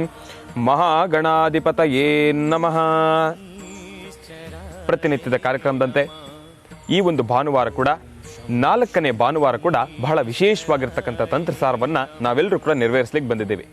ಮಹಾಗಣಾಧಿಪತಯೇ ನಮಃ. ಪ್ರತಿನಿತ್ಯದ ಕಾರ್ಯಕ್ರಮದಂತೆ ಈ ಒಂದು ಭಾನುವಾರ ಕೂಡ 4ನೇ ಭಾನುವಾರ ಕೂಡ ಬಹಳ ವಿಶೇಷವಾಗಿರ್ತಕ್ಕಂಥ ತಂತ್ರಸಾರವನ್ನ ನಾವೆಲ್ಲರೂ ಕೂಡ ನೆರವೇರಿಸಲಿಕ್ಕೆ ಬಂದಿದ್ದೇವೆ.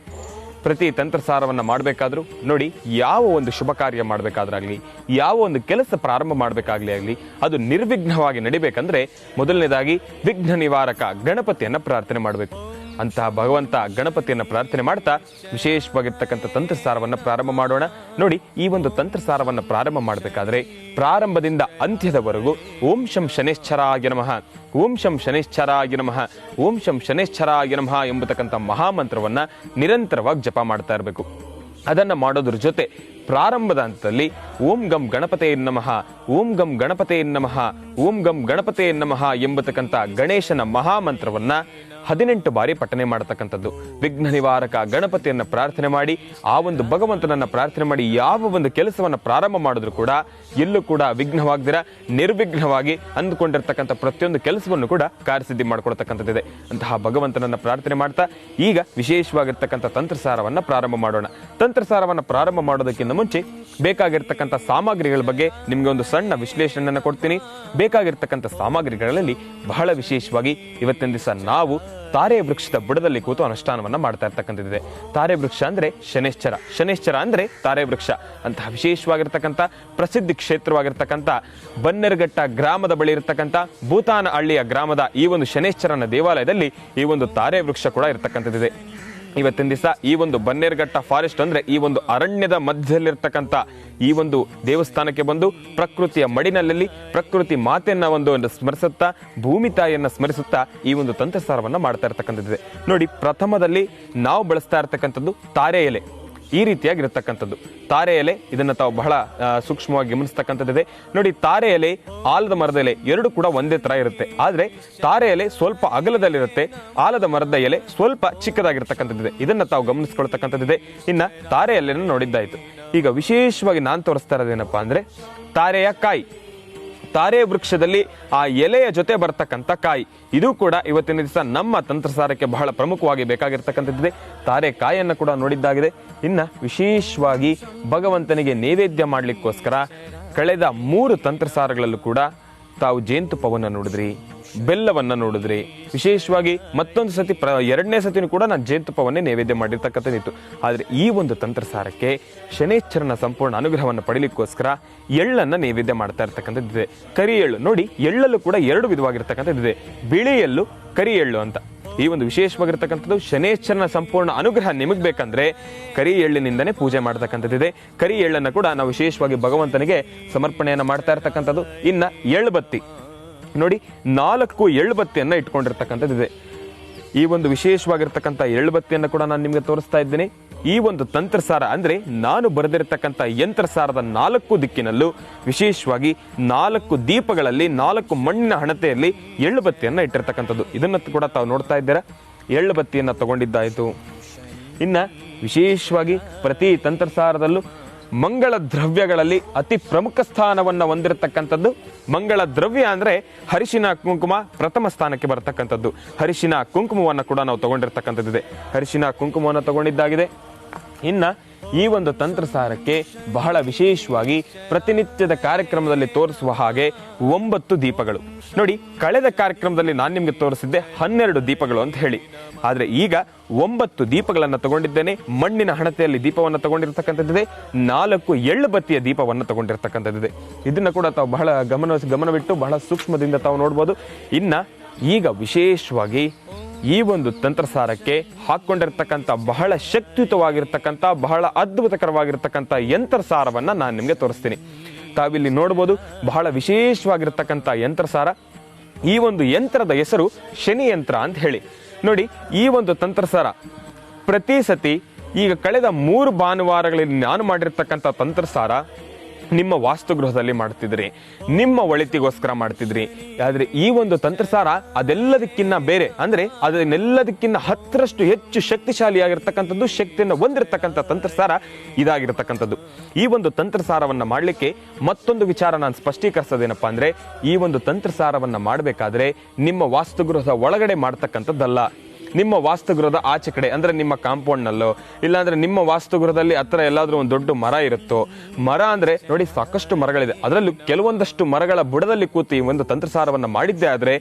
ಪ್ರತಿ ತಂತ್ರಸಾರವನ್ನು ಮಾಡಬೇಕಾದ್ರೂ ನೋಡಿ, ಯಾವ ಒಂದು ಶುಭ ಕಾರ್ಯ ಮಾಡಬೇಕಾದ್ರಾಗಲಿ, ಯಾವ ಒಂದು ಕೆಲಸ ಪ್ರಾರಂಭ ಮಾಡಬೇಕಾಗ್ಲಿ ಆಗಲಿ, ಅದು ನಿರ್ವಿಘ್ನವಾಗಿ ನಡಿಬೇಕಂದ್ರೆ ಮೊದಲನೇದಾಗಿ ವಿಘ್ನ ನಿವಾರಕ ಗಣಪತಿಯನ್ನು ಪ್ರಾರ್ಥನೆ ಮಾಡಬೇಕು. ಅಂತಹ ಭಗವಂತ ಗಣಪತಿಯನ್ನು ಪ್ರಾರ್ಥನೆ ಮಾಡ್ತಾ ವಿಶೇಷವಾಗಿರ್ತಕ್ಕಂಥ ತಂತ್ರಸಾರವನ್ನು ಪ್ರಾರಂಭ ಮಾಡೋಣ. ನೋಡಿ, ಈ ಒಂದು ತಂತ್ರಸಾರವನ್ನು ಪ್ರಾರಂಭ ಮಾಡಬೇಕಾದ್ರೆ ಪ್ರಾರಂಭದಿಂದ ಅಂತ್ಯದವರೆಗೂ ಓಂ ಶಂ ಶನೇಶ್ಚರಾಯ ನಮಃ, ಓಂ ಶಂ ಶನೇಶ್ಚರಾಯ ನಮಃ, ಓಂ ಶಂ ಶನೇಶ್ಚರಾಯ ನಮಃ ಎಂಬತಕ್ಕಂಥ ಮಹಾಮಂತ್ರವನ್ನ ನಿರಂತರವಾಗಿ ಜಪ ಮಾಡ್ತಾ ಇರಬೇಕು. ಅದನ್ನು ಮಾಡೋದ್ರ ಜೊತೆ ಪ್ರಾರಂಭದ ಹಂತದಲ್ಲಿ ಓಂ ಗಂ ಗಣಪತೇ ನಮಃ, ಓಂ ಗಂ ಗಣಪತೇ ನಮಃ, ಓಂ ಗಂ ಗಣಪತೇ ನಮಃ ಎಂಬತಕ್ಕಂಥ ಗಣೇಶನ ಮಹಾಮಂತ್ರವನ್ನ 18 ಬಾರಿ ಪಠನೆ ಮಾಡತಕ್ಕಂಥದ್ದು. ವಿಘ್ನ ನಿವಾರಕ ಗಣಪತಿಯನ್ನು ಪ್ರಾರ್ಥನೆ ಮಾಡಿ, ಆ ಒಂದು ಭಗವಂತನನ್ನ ಪ್ರಾರ್ಥನೆ ಮಾಡಿ ಯಾವ ಒಂದು ಕೆಲಸವನ್ನು ಪ್ರಾರಂಭ ಮಾಡಿದ್ರು ಕೂಡ ಎಲ್ಲೂ ಕೂಡ ವಿಘ್ನವಾಗದಿರ ನಿರ್ವಿಘ್ನವಾಗಿ ಅಂದುಕೊಂಡಿರ್ತಕ್ಕಂಥ ಪ್ರತಿಯೊಂದು ಕೆಲಸವನ್ನು ಕೂಡ ಕಾರ್ಯಸಿದ್ಧಿ ಮಾಡಿಕೊಡ್ತಕ್ಕಂಥದ್ದಿದೆ. ಅಂತಹ ಭಗವಂತನನ್ನ ಪ್ರಾರ್ಥನೆ ಮಾಡ್ತಾ ಈಗ ವಿಶೇಷವಾಗಿರ್ತಕ್ಕಂಥ ತಂತ್ರಸಾರವನ್ನು ಪ್ರಾರಂಭ ಮಾಡೋಣ. ತಂತ್ರಸಾರವನ್ನು ಪ್ರಾರಂಭ ಮಾಡೋದಕ್ಕಿಂತ ಮುಂಚೆ ಬೇಕಾಗಿರ್ತಕ್ಕಂಥ ಸಾಮಗ್ರಿಗಳ ಬಗ್ಗೆ ನಿಮಗೆ ಒಂದು ಸಣ್ಣ ವಿಶ್ಲೇಷಣೆಯನ್ನು ಕೊಡ್ತೀನಿ. ಬೇಕಾಗಿರ್ತಕ್ಕಂಥ ಸಾಮಗ್ರಿಗಳಲ್ಲಿ ಬಹಳ ವಿಶೇಷವಾಗಿ ಇವತ್ತಿನ ದಿವಸ ನಾವು ತಾರೆ ವೃಕ್ಷದ ಬುಡದಲ್ಲಿ ಕೂತು ಅನುಷ್ಠಾನವನ್ನ ಮಾಡ್ತಾ ಇರ್ತಕ್ಕಂಥದ್ದಿದೆ. ತಾರೆ ವೃಕ್ಷ ಅಂದ್ರೆ ಶನೇಶ್ಚರ, ಶನೇಶ್ಚರ ಅಂದ್ರೆ ತಾರೆ ವೃಕ್ಷ. ಅಂತಹ ವಿಶೇಷವಾಗಿರ್ತಕ್ಕಂಥ ಪ್ರಸಿದ್ಧಿ ಕ್ಷೇತ್ರವಾಗಿರ್ತಕ್ಕಂಥ ಬನ್ನೇರುಘಟ್ಟ ಗ್ರಾಮದ ಬಳಿ ಇರತಕ್ಕಂಥ ಭೂತಾನ ಹಳ್ಳಿಯ ಗ್ರಾಮದ ಈ ಒಂದು ಶನೇಶ್ಚರನ ದೇವಾಲಯದಲ್ಲಿ ಈ ಒಂದು ತಾರೆ ವೃಕ್ಷ ಕೂಡ ಇರತಕ್ಕಂಥದ್ದಿದೆ. ಇವತ್ತಿನ ದಿವಸ ಈ ಒಂದು ಬನ್ನೇರುಘಟ್ಟ ಫಾರೆಸ್ಟ್ ಅಂದ್ರೆ ಈ ಒಂದು ಅರಣ್ಯದ ಮಧ್ಯದಲ್ಲಿರ್ತಕ್ಕಂಥ ಈ ಒಂದು ದೇವಸ್ಥಾನಕ್ಕೆ ಬಂದು ಪ್ರಕೃತಿಯ ಮಡಿನಲ್ಲಿ ಪ್ರಕೃತಿ ಮಾತೆಯನ್ನ ಒಂದು ಸ್ಮರಿಸುತ್ತಾ, ಭೂಮಿ ತಾಯಿಯನ್ನ ಸ್ಮರಿಸುತ್ತಾ ಈ ಒಂದು ತಂತ್ರಸಾರವನ್ನ ಮಾಡ್ತಾ ಇರ್ತಕ್ಕಂಥದ್ದಿದೆ. ನೋಡಿ, ಪ್ರಥಮದಲ್ಲಿ ನಾವು ಬಳಸ್ತಾ ಇರ್ತಕ್ಕಂಥದ್ದು ತಾರೆ ಎಲೆ. ಈ ರೀತಿಯಾಗಿರ್ತಕ್ಕಂಥದ್ದು ತಾರೆ ಎಲೆ. ಇದನ್ನು ತಾವು ಬಹಳ ಸೂಕ್ಷ್ಮವಾಗಿ ಗಮನಿಸ್ತಕ್ಕಂಥದ್ದಿದೆ. ನೋಡಿ, ತಾರೆ ಎಲೆ, ಆಲದ ಮರದ ಎಲೆ ಎರಡು ಕೂಡ ಒಂದೇ ತರ ಇರುತ್ತೆ. ಆದ್ರೆ ತಾರೆ ಎಲೆ ಸ್ವಲ್ಪ ಅಗಲದಲ್ಲಿರುತ್ತೆ, ಆಲದ ಮರದ ಎಲೆ ಸ್ವಲ್ಪ ಚಿಕ್ಕದಾಗಿರ್ತಕ್ಕಂಥದ್ದಿದೆ. ಇದನ್ನ ತಾವು ಗಮನಿಸ್ಕೊಳ್ತಕ್ಕಂಥದ್ದಿದೆ. ಇನ್ನ ತಾರೆ ಎಲೆಯನ್ನು ನೋಡಿದ್ದಾಯ್ತು. ಈಗ ವಿಶೇಷವಾಗಿ ನಾನು ತೋರಿಸ್ತಾ ಇರೋದೇನಪ್ಪಾ ಅಂದ್ರೆ ತಾರೆಯ ಕಾಯಿ. ತಾರೆ ವೃಕ್ಷದಲ್ಲಿ ಆ ಎಲೆಯ ಜೊತೆ ಬರ್ತಕ್ಕಂಥ ಕಾಯಿ, ಇದು ಕೂಡ ಇವತ್ತಿನ ದಿವಸ ನಮ್ಮ ತಂತ್ರಸಾರಕ್ಕೆ ಬಹಳ ಪ್ರಮುಖವಾಗಿ ಬೇಕಾಗಿರ್ತಕ್ಕಂಥದ್ದಿದೆ. ತಾರೆ ಕಾಯಿಯನ್ನು ಕೂಡ ನೋಡಿದ್ದಾಗಿದೆ. ಇನ್ನ ವಿಶೇಷವಾಗಿ ಭಗವಂತನಿಗೆ ನೈವೇದ್ಯ ಮಾಡ್ಲಿಕ್ಕೋಸ್ಕರ ಕಳೆದ 3 ತಂತ್ರಸಾರಗಳಲ್ಲೂ ಕೂಡ ತಾವು ಜೇನುತುಪ್ಪವನ್ನು ನೋಡಿದ್ರಿ, ಬೆಲ್ಲವನ್ನು ನೋಡಿದ್ರಿ. ವಿಶೇಷವಾಗಿ ಮತ್ತೊಂದು ಸತಿ ಎರಡನೇ ಸತಿನೂ ಕೂಡ ನಾನು ಜೇನುತುಪ್ಪವನ್ನೇ ನೈವೇದ್ಯ ಮಾಡಿರ್ತಕ್ಕಂಥದ್ದಿತ್ತು. ಆದರೆ ಈ ಒಂದು ತಂತ್ರಸಾರಕ್ಕೆ ಶನೇಶ್ವರನ ಸಂಪೂರ್ಣ ಅನುಗ್ರಹವನ್ನು ಪಡೀಲಿಕ್ಕೋಸ್ಕರ ಎಳ್ಳನ್ನು ನೈವೇದ್ಯ ಮಾಡ್ತಾ ಇರ್ತಕ್ಕಂಥದ್ದಿದೆ. ಕರಿ ಎಳ್ಳು ನೋಡಿ, ಎಳ್ಳಲ್ಲೂ ಕೂಡ 2 ವಿಧವಾಗಿರ್ತಕ್ಕಂಥದ್ದಿದೆ, ಬಿಳಿ ಎಳ್ಳು, ಕರಿ ಎಳ್ಳು ಅಂತ. ಈ ಒಂದು ವಿಶೇಷವಾಗಿರ್ತಕ್ಕಂಥದ್ದು ಶನೇಶ್ವರನ ಸಂಪೂರ್ಣ ಅನುಗ್ರಹ ನಿಮಗೆ ಬೇಕಂದ್ರೆ ಕರಿ ಎಳ್ಳಿನಿಂದನೇ ಪೂಜೆ ಮಾಡ್ತಕ್ಕಂಥದ್ದಿದೆ. ಕರಿ ಎಳ್ಳನ್ನು ಕೂಡ ನಾವು ವಿಶೇಷವಾಗಿ ಭಗವಂತನಿಗೆ ಸಮರ್ಪಣೆಯನ್ನು ಮಾಡ್ತಾ ಇರ್ತಕ್ಕಂಥದ್ದು. ಇನ್ನ ಎಳ್ಳುಬತ್ತಿ ನೋಡಿ, 4 ಎಳ್ಳುಬತ್ತಿಯನ್ನು ಇಟ್ಕೊಂಡಿರ್ತಕ್ಕಂಥದ್ದಿದೆ. ಈ ಒಂದು ವಿಶೇಷವಾಗಿರ್ತಕ್ಕಂಥ ಎಳ್ಳುಬತ್ತಿಯನ್ನು ಕೂಡ ನಾನು ನಿಮಗೆ ತೋರಿಸ್ತಾ ಇದ್ದೀನಿ. ಈ ಒಂದು ತಂತ್ರಸಾರ ಅಂದ್ರೆ ನಾನು ಬರೆದಿರತಕ್ಕಂಥ ಯಂತ್ರಸಾರದ 4 ದಿಕ್ಕಿನಲ್ಲೂ ವಿಶೇಷವಾಗಿ 4 ದೀಪಗಳಲ್ಲಿ 4 ಮಣ್ಣಿನ ಹಣತೆಯಲ್ಲಿ ಎಳ್ಳುಬತ್ತಿಯನ್ನು ಇಟ್ಟಿರ್ತಕ್ಕಂಥದ್ದು. ಇದನ್ನು ಕೂಡ ತಾವು ನೋಡ್ತಾ ಇದ್ದೀರಾ. ಎಳ್ಳುಬತ್ತಿಯನ್ನು ತಗೊಂಡಿದ್ದಾಯಿತು. ಇನ್ನ ವಿಶೇಷವಾಗಿ ಪ್ರತಿ ತಂತ್ರಸಾರದಲ್ಲೂ ಮಂಗಳ ದ್ರವ್ಯಗಳಲ್ಲಿ ಅತಿ ಪ್ರಮುಖ ಸ್ಥಾನವನ್ನು ಹೊಂದಿರತಕ್ಕಂಥದ್ದು ಮಂಗಳ ದ್ರವ್ಯ ಅಂದ್ರೆ ಅರಿಶಿನ ಕುಂಕುಮ ಪ್ರಥಮ ಸ್ಥಾನಕ್ಕೆ ಬರತಕ್ಕಂಥದ್ದು. ಅರಿಶಿನ ಕುಂಕುಮವನ್ನು ಕೂಡ ನಾವು ತಗೊಂಡಿರ್ತಕ್ಕಂಥದ್ದಿದೆ. ಅರಿಶಿನ ಕುಂಕುಮವನ್ನು ತಗೊಂಡಿದ್ದಾಗಿದೆ. ಇನ್ನ ಈ ಒಂದು ತಂತ್ರಸಾರಕ್ಕೆ ಬಹಳ ವಿಶೇಷವಾಗಿ ಪ್ರತಿನಿತ್ಯದ ಕಾರ್ಯಕ್ರಮದಲ್ಲಿ ತೋರಿಸುವ ಹಾಗೆ 9 ದೀಪಗಳು ನೋಡಿ. ಕಳೆದ ಕಾರ್ಯಕ್ರಮದಲ್ಲಿ ನಾನು ನಿಮ್ಗೆ ತೋರಿಸಿದ್ದೆ 12 ದೀಪಗಳು ಅಂತ ಹೇಳಿ. ಆದ್ರೆ ಈಗ 9 ದೀಪಗಳನ್ನು ತಗೊಂಡಿದ್ದೇನೆ. ಮಣ್ಣಿನ ಹಣತೆಯಲ್ಲಿ ದೀಪವನ್ನು ತಗೊಂಡಿರ್ತಕ್ಕಂಥದ್ದಿದೆ. 4 ಎಳ್ಳುಬತ್ತಿಯ ದೀಪವನ್ನು ತಗೊಂಡಿರ್ತಕ್ಕಂಥದ್ದಿದೆ. ಇದನ್ನ ಕೂಡ ತಾವು ಬಹಳ ಗಮನವಿಟ್ಟು ಬಹಳ ಸೂಕ್ಷ್ಮದಿಂದ ತಾವು ನೋಡ್ಬೋದು. ಇನ್ನ ಈಗ ವಿಶೇಷವಾಗಿ ಈ ಒಂದು ತಂತ್ರಸಾರಕ್ಕೆ ಹಾಕೊಂಡಿರ್ತಕ್ಕಂಥ ಬಹಳ ಶಕ್ತಿಯುತವಾಗಿರ್ತಕ್ಕಂಥ ಬಹಳ ಅದ್ಭುತಕರವಾಗಿರ್ತಕ್ಕಂಥ ಯಂತ್ರಸಾರವನ್ನ ನಾನು ನಿಮ್ಗೆ ತೋರಿಸ್ತೀನಿ. ತಾವಿಲ್ಲಿ ನೋಡ್ಬೋದು, ಬಹಳ ವಿಶೇಷವಾಗಿರ್ತಕ್ಕಂಥ ಯಂತ್ರಸಾರ. ಈ ಒಂದು ಯಂತ್ರದ ಹೆಸರು ಶನಿ ಯಂತ್ರ ಅಂತ ಹೇಳಿ. ನೋಡಿ, ಈ ಒಂದು ತಂತ್ರಸಾರ ಪ್ರತಿ ಸತಿ ಈಗ ಕಳೆದ 3 ಭಾನುವಾರಗಳಲ್ಲಿ ನಾನು ಮಾಡಿರ್ತಕ್ಕಂಥ ತಂತ್ರಸಾರ ನಿಮ್ಮ ವಾಸ್ತುಗೃಹದಲ್ಲಿ ಮಾಡ್ತಿದ್ರಿ, ನಿಮ್ಮ ಒಳಿತಿಗೋಸ್ಕರ ಮಾಡ್ತಿದ್ರಿ. ಆದ್ರೆ ಈ ಒಂದು ತಂತ್ರಸಾರ ಅದೆಲ್ಲದಕ್ಕಿನ್ನ ಬೇರೆ, ಅಂದ್ರೆ ಅದನ್ನೆಲ್ಲದಕ್ಕಿನ್ನ 10ರಷ್ಟು ಹೆಚ್ಚು ಶಕ್ತಿಶಾಲಿಯಾಗಿರ್ತಕ್ಕಂಥದ್ದು, ಶಕ್ತಿಯನ್ನು ಹೊಂದಿರತಕ್ಕಂಥ ತಂತ್ರಸಾರ ಇದಾಗಿರ್ತಕ್ಕಂಥದ್ದು. ಈ ಒಂದು ತಂತ್ರಸಾರವನ್ನ ಮಾಡ್ಲಿಕ್ಕೆ ಮತ್ತೊಂದು ವಿಚಾರ ನಾನು ಸ್ಪಷ್ಟೀಕರಿಸೋದೇನಪ್ಪಾ ಅಂದ್ರೆ, ಈ ಒಂದು ತಂತ್ರಸಾರವನ್ನ ಮಾಡಬೇಕಾದ್ರೆ ನಿಮ್ಮ ವಾಸ್ತುಗೃಹದ ಒಳಗಡೆ ಮಾಡ್ತಕ್ಕಂಥದ್ದಲ್ಲ. ನಿಮ್ಮ ವಾಸ್ತುಗೃಹದ ಆಚೆ ಕಡೆ ಅಂದ್ರೆ ನಿಮ್ಮ ಕಾಂಪೌಂಡ್ ನಲ್ಲೋ ಇಲ್ಲಾಂದ್ರೆ ನಿಮ್ಮ ವಾಸ್ತುಗೃಹದಲ್ಲಿ ಹತ್ರ ಎಲ್ಲಾದ್ರೂ ಒಂದು ದೊಡ್ಡ ಮರ ಇರುತ್ತೋ. ಮರ ಅಂದ್ರೆ ನೋಡಿ, ಸಾಕಷ್ಟು ಮರಗಳಿದೆ. ಅದರಲ್ಲೂ ಕೆಲವೊಂದಷ್ಟು ಮರಗಳ ಬುಡದಲ್ಲಿ ಕೂತು ಈ ಒಂದು ತಂತ್ರಸಾರವನ್ನ ಮಾಡಿದ್ದೆ ಆದ್ರೆ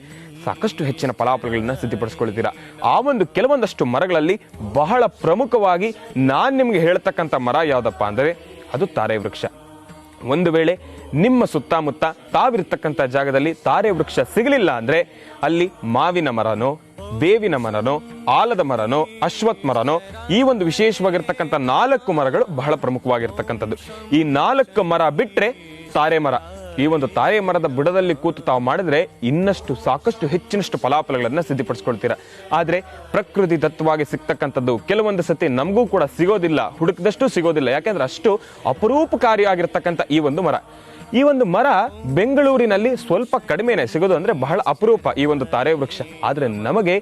ಸಾಕಷ್ಟು ಹೆಚ್ಚಿನ ಫಲಾಫಲಗಳನ್ನ ಸಿದ್ಧಪಡಿಸ್ಕೊಳ್ತೀರಾ. ಆ ಒಂದು ಕೆಲವೊಂದಷ್ಟು ಮರಗಳಲ್ಲಿ ಬಹಳ ಪ್ರಮುಖವಾಗಿ ನಾನ್ ನಿಮ್ಗೆ ಹೇಳ್ತಕ್ಕಂಥ ಮರ ಯಾವ್ದಪ್ಪ ಅಂದ್ರೆ ಅದು ತಾರೆ ವೃಕ್ಷ. ಒಂದು ವೇಳೆ ನಿಮ್ಮ ಸುತ್ತಮುತ್ತ ತಾವಿರ್ತಕ್ಕಂಥ ಜಾಗದಲ್ಲಿ ತಾರೆ ವೃಕ್ಷ ಸಿಗಲಿಲ್ಲ ಅಂದ್ರೆ ಅಲ್ಲಿ ಮಾವಿನ ಮರನೋ, ಬೇವಿನ ಮರನೋ, ಆಲದ ಮರನೋ, ಅಶ್ವತ್ಥ ಮರನೋ, ಈ ಒಂದು ವಿಶೇಷವಾಗಿರ್ತಕ್ಕಂಥ 4 ಮರಗಳು ಬಹಳ ಪ್ರಮುಖವಾಗಿರ್ತಕ್ಕಂಥದ್ದು. ಈ 4 ಮರ ಬಿಟ್ರೆ ತಾರೆ ಮರ, ಈ ಒಂದು ತಾರೆ ಮರದ ಬುಡದಲ್ಲಿ ಕೂತು ತಾವು ಮಾಡಿದ್ರೆ ಇನ್ನಷ್ಟು ಸಾಕಷ್ಟು ಹೆಚ್ಚಿನಷ್ಟು ಫಲಾಫಲಗಳನ್ನ ಸಿದ್ಧಪಡಿಸ್ಕೊಳ್ತೀರಾ. ಆದ್ರೆ ಪ್ರಕೃತಿ ದತ್ತವಾಗಿ ಸಿಗ್ತಕ್ಕಂಥದ್ದು ಕೆಲವೊಂದು ಸತಿ ನಮಗೂ ಕೂಡ ಸಿಗೋದಿಲ್ಲ, ಹುಡುಕದಷ್ಟು ಸಿಗೋದಿಲ್ಲ. ಯಾಕಂದ್ರೆ ಅಷ್ಟು ಅಪರೂಪಕಾರಿಯಾಗಿರ್ತಕ್ಕಂಥ ಈ ಒಂದು ಮರ. ಈ ಒಂದು ಮರ ಬೆಂಗಳೂರಿನಲ್ಲಿ ಸ್ವಲ್ಪ ಕಡಿಮೆನೆ ಸಿಗೋದು, ಅಂದ್ರೆ ಬಹಳ ಅಪರೂಪ ಈ ಒಂದು ತಾರೆ ವೃಕ್ಷ. ಆದ್ರೆ ನಮಗೆ